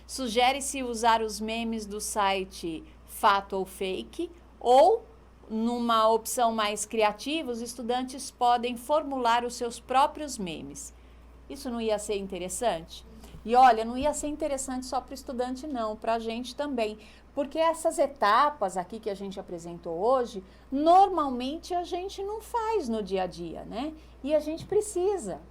Sugere-se usar os memes do site Fato ou Fake, ou, numa opção mais criativa, os estudantes podem formular os seus próprios memes. Isso não ia ser interessante? E olha, não ia ser interessante só para o estudante não, para a gente também, porque essas etapas aqui que a gente apresentou hoje, normalmente a gente não faz no dia a dia, né? E a gente precisa.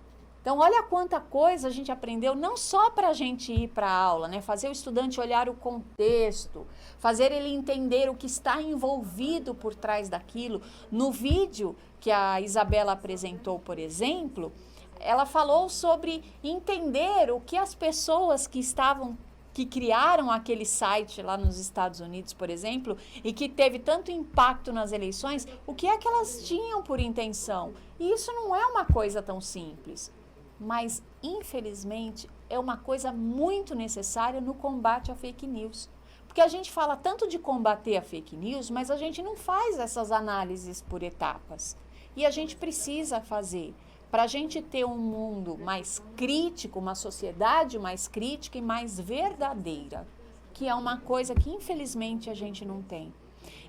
Então, olha quanta coisa a gente aprendeu, não só para a gente ir para a aula, né? Fazer o estudante olhar o contexto, fazer ele entender o que está envolvido por trás daquilo. No vídeo que a Isabela apresentou, por exemplo, ela falou sobre entender o que as pessoas que criaram aquele site lá nos Estados Unidos, por exemplo, e que teve tanto impacto nas eleições, o que é que elas tinham por intenção? E isso não é uma coisa tão simples. Mas, infelizmente, é uma coisa muito necessária no combate à fake news. Porque a gente fala tanto de combater a fake news, mas a gente não faz essas análises por etapas. E a gente precisa fazer. Para a gente ter um mundo mais crítico, uma sociedade mais crítica e mais verdadeira, que é uma coisa que, infelizmente, a gente não tem.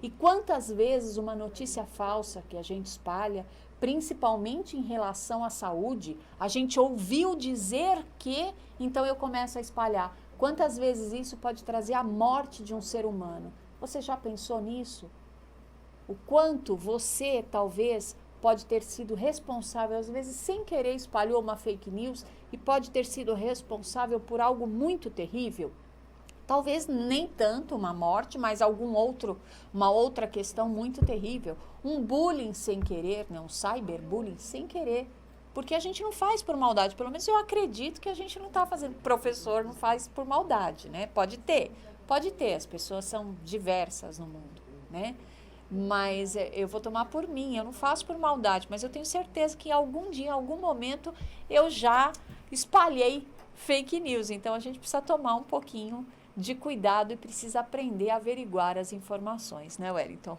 E quantas vezes uma notícia falsa que a gente espalha, principalmente em relação à saúde, a gente ouviu dizer que, então eu começo a espalhar. Quantas vezes isso pode trazer a morte de um ser humano? Você já pensou nisso? O quanto você, talvez, pode ter sido responsável, às vezes sem querer espalhou uma fake news e pode ter sido responsável por algo muito terrível? Talvez nem tanto uma morte, mas uma outra questão muito terrível. Um bullying sem querer, né? Um cyberbullying sem querer. Porque a gente não faz por maldade. Pelo menos eu acredito que a gente não está fazendo. O professor não faz por maldade, né? Pode ter. As pessoas são diversas no mundo, né? Mas eu vou tomar por mim. Eu não faço por maldade, mas eu tenho certeza que algum dia, em algum momento, eu já espalhei fake news. Então a gente precisa tomar um pouquinho de cuidado e precisa aprender a averiguar as informações, né, Wellington?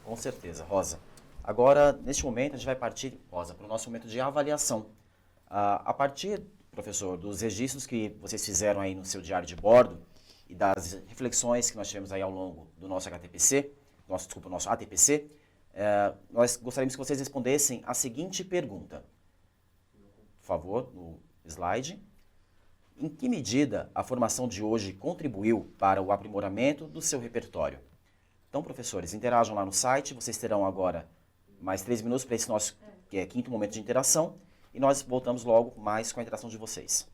Com certeza, Rosa. Agora, neste momento, a gente vai partir, Rosa, para o nosso momento de avaliação. A partir, professor, dos registros que vocês fizeram aí no seu diário de bordo e das reflexões que nós tivemos aí ao longo do nosso HTPC, nosso ATPC, nós gostaríamos que vocês respondessem a seguinte pergunta. Por favor, no slide. Em que medida a formação de hoje contribuiu para o aprimoramento do seu repertório? Então, professores, interajam lá no site. Vocês terão agora mais 3 minutos para esse nosso quinto momento de interação. E nós voltamos logo mais com a interação de vocês.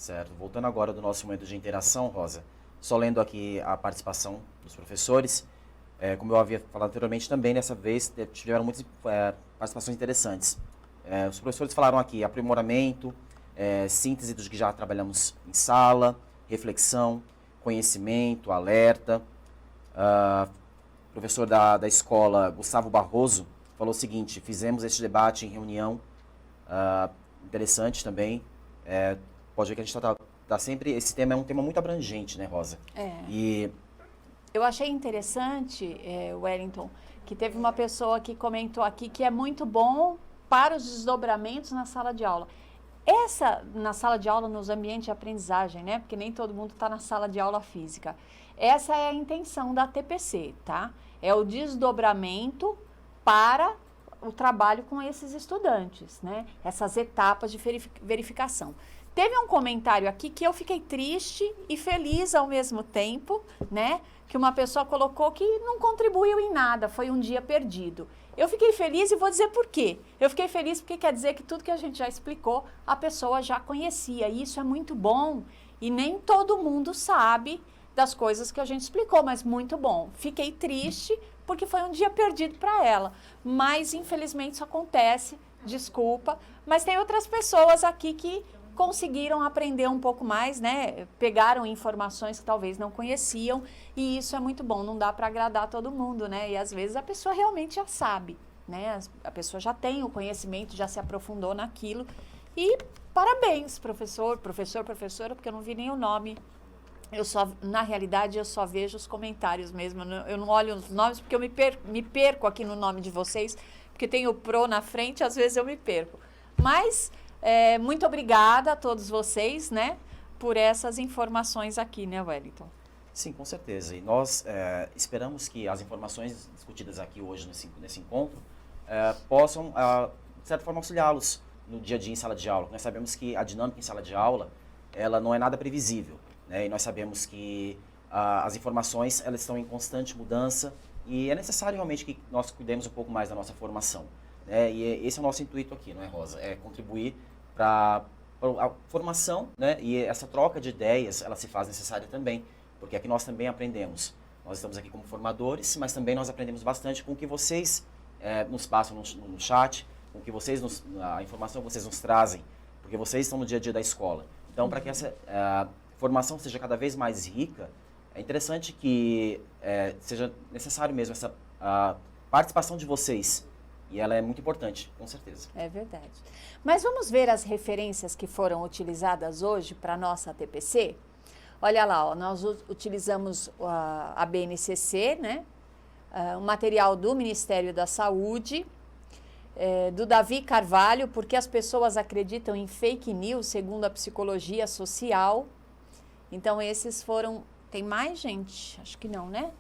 Certo. Voltando agora do nosso momento de interação, Rosa, só lendo aqui a participação dos professores, como eu havia falado anteriormente também, dessa vez tiveram muitas participações interessantes. Os professores falaram aqui aprimoramento, síntese dos que já trabalhamos em sala, reflexão, conhecimento, alerta. O professor da escola, Gustavo Barroso, falou o seguinte: fizemos este debate em reunião, interessante também. Pode ver que a gente está sempre... Esse tema é um tema muito abrangente, né, Rosa? E eu achei interessante, Wellington, que teve uma pessoa que comentou aqui que é muito bom para os desdobramentos na sala de aula. Na sala de aula, nos ambientes de aprendizagem, né? Porque nem todo mundo está na sala de aula física. Essa é a intenção da TPC, tá? É o desdobramento para o trabalho com esses estudantes, né? Essas etapas de verificação. Teve um comentário aqui que eu fiquei triste e feliz ao mesmo tempo, né? Que uma pessoa colocou que não contribuiu em nada, foi um dia perdido. Eu fiquei feliz e vou dizer por quê. Eu fiquei feliz porque quer dizer que tudo que a gente já explicou, a pessoa já conhecia. E isso é muito bom e nem todo mundo sabe das coisas que a gente explicou, mas muito bom. Fiquei triste porque foi um dia perdido para ela. Mas, infelizmente, isso acontece, desculpa. Mas tem outras pessoas aqui que conseguiram aprender um pouco mais, né? Pegaram informações que talvez não conheciam, e isso é muito bom. Não dá para agradar todo mundo, né? E às vezes a pessoa realmente já sabe, né? A pessoa já tem o conhecimento, já se aprofundou naquilo. E parabéns, professora, porque eu não vi nem o nome. Na realidade, eu só vejo os comentários mesmo. Eu não olho os nomes porque eu me perco aqui no nome de vocês, porque tem o pro na frente, às vezes eu me perco. Mas muito obrigada a todos vocês, né, por essas informações aqui, né, Wellington? Sim, com certeza. E nós esperamos que as informações discutidas aqui hoje nesse encontro possam, de certa forma, auxiliá-los no dia a dia em sala de aula. Nós sabemos que a dinâmica em sala de aula, ela não é nada previsível, né? E nós sabemos que as informações, elas estão em constante mudança, e é necessário realmente que nós cuidemos um pouco mais da nossa formação, né? E esse é o nosso intuito aqui, não é, Rosa? É contribuir para a formação, né? E essa troca de ideias, ela se faz necessária também, porque aqui nós também aprendemos. Nós estamos aqui como formadores, mas também nós aprendemos bastante com o que vocês nos passam no chat, com o que vocês a informação que vocês nos trazem, porque vocês estão no dia a dia da escola. Então, para que essa formação seja cada vez mais rica, é interessante que seja necessário mesmo essa participação de vocês. E ela é muito importante, com certeza. É verdade. Mas vamos ver as referências que foram utilizadas hoje para a nossa TPC? Olha lá, ó, nós utilizamos a BNCC, né? O material do Ministério da Saúde, do Davi Carvalho, porque as pessoas acreditam em fake news, segundo a psicologia social. Então, esses foram... Tem mais, gente? Acho que não, né?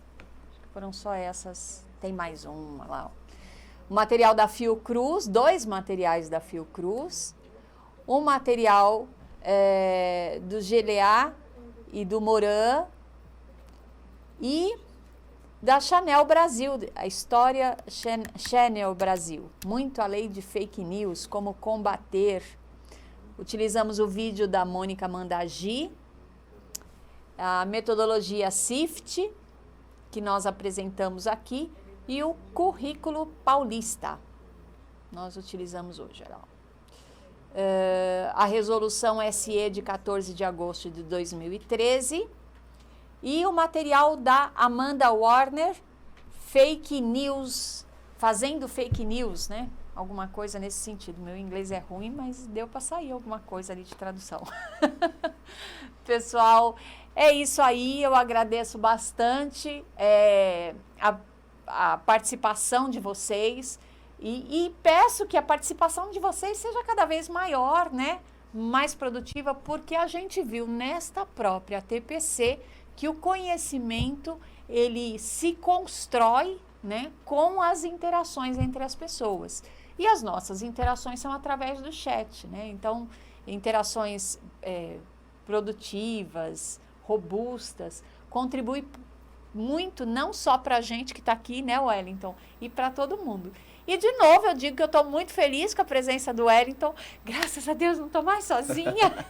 Acho que foram só essas. Tem mais uma lá, ó. O material da Fiocruz, 2 materiais da Fiocruz. Um material do GLA e do Moran. E da Chanel Brasil, a história Chanel Brasil. Muito além de fake news, como combater. Utilizamos o vídeo da Mônica Mandagi, a metodologia SIFT, que nós apresentamos aqui, e o currículo paulista. Nós utilizamos hoje. A resolução SE de 14 de agosto de 2013 e o material da Amanda Warner, fake news, fazendo fake news, né? Alguma coisa nesse sentido. Meu inglês é ruim, mas deu para sair alguma coisa ali de tradução. Pessoal, é isso aí. Eu agradeço bastante a participação de vocês e peço que a participação de vocês seja cada vez maior, né? Mais produtiva, porque a gente viu nesta própria TPC que o conhecimento, ele se constrói, né, com as interações entre as pessoas. E as nossas interações são através do chat, né? Então, interações produtivas, robustas, contribui muito, não só para a gente que está aqui, né, Wellington, e para todo mundo. E, de novo, eu digo que eu estou muito feliz com a presença do Wellington. Graças a Deus, não estou mais sozinha.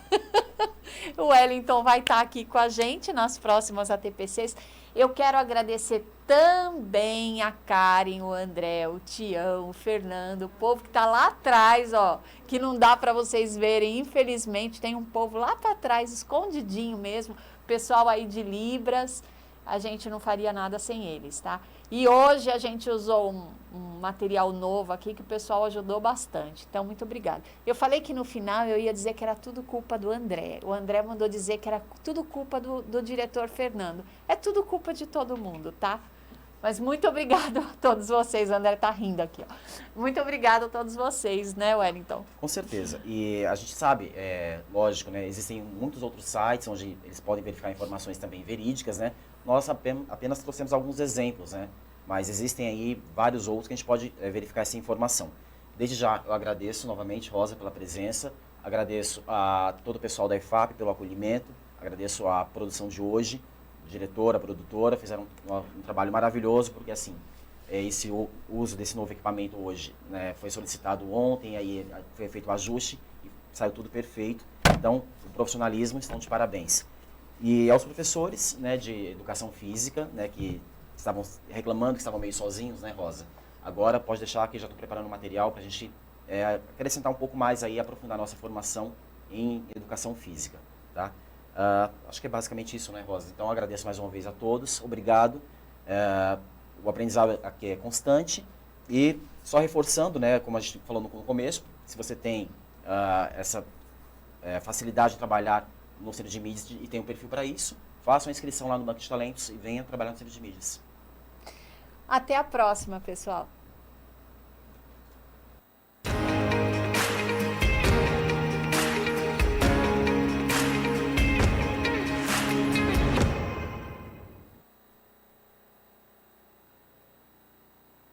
O Wellington vai estar aqui com a gente nas próximas ATPCs. Eu quero agradecer também a Karen, o André, o Tião, o Fernando, o povo que está lá atrás, ó, que não dá para vocês verem, infelizmente, tem um povo lá para trás, escondidinho mesmo, pessoal aí de Libras. A gente não faria nada sem eles, tá? E hoje a gente usou um material novo aqui que o pessoal ajudou bastante. Então, muito obrigada. Eu falei que no final eu ia dizer que era tudo culpa do André. O André mandou dizer que era tudo culpa do diretor Fernando. É tudo culpa de todo mundo, tá? Mas muito obrigada a todos vocês. O André tá rindo aqui, ó. Muito obrigada a todos vocês, né, Wellington? Com certeza. E a gente sabe, lógico, né? Existem muitos outros sites onde eles podem verificar informações também verídicas, né? Nós apenas trouxemos alguns exemplos, né? Mas existem aí vários outros que a gente pode verificar essa informação. Desde já, eu agradeço novamente, Rosa, pela presença. Agradeço a todo o pessoal da EFAP pelo acolhimento. Agradeço a produção de hoje. Diretora, produtora, fizeram um trabalho maravilhoso, porque assim, esse uso desse novo equipamento hoje, né, foi solicitado ontem, aí foi feito o ajuste e saiu tudo perfeito. Então, o profissionalismo estão de parabéns. E aos professores, né, de educação física, né, que estavam reclamando que estavam meio sozinhos, né, Rosa? Agora pode deixar que já estou preparando o material para a gente acrescentar um pouco mais aí, aprofundar a nossa formação em educação física, tá? Acho que é basicamente isso, né, Rosa? Então, eu agradeço mais uma vez a todos, obrigado. O aprendizado aqui é constante e só reforçando, né, como a gente falou no começo, se você tem essa facilidade de trabalhar no Centro de Mídias e tem um perfil para isso, faça uma inscrição lá no Banco de Talentos e venha trabalhar no Centro de Mídias. Até a próxima, pessoal!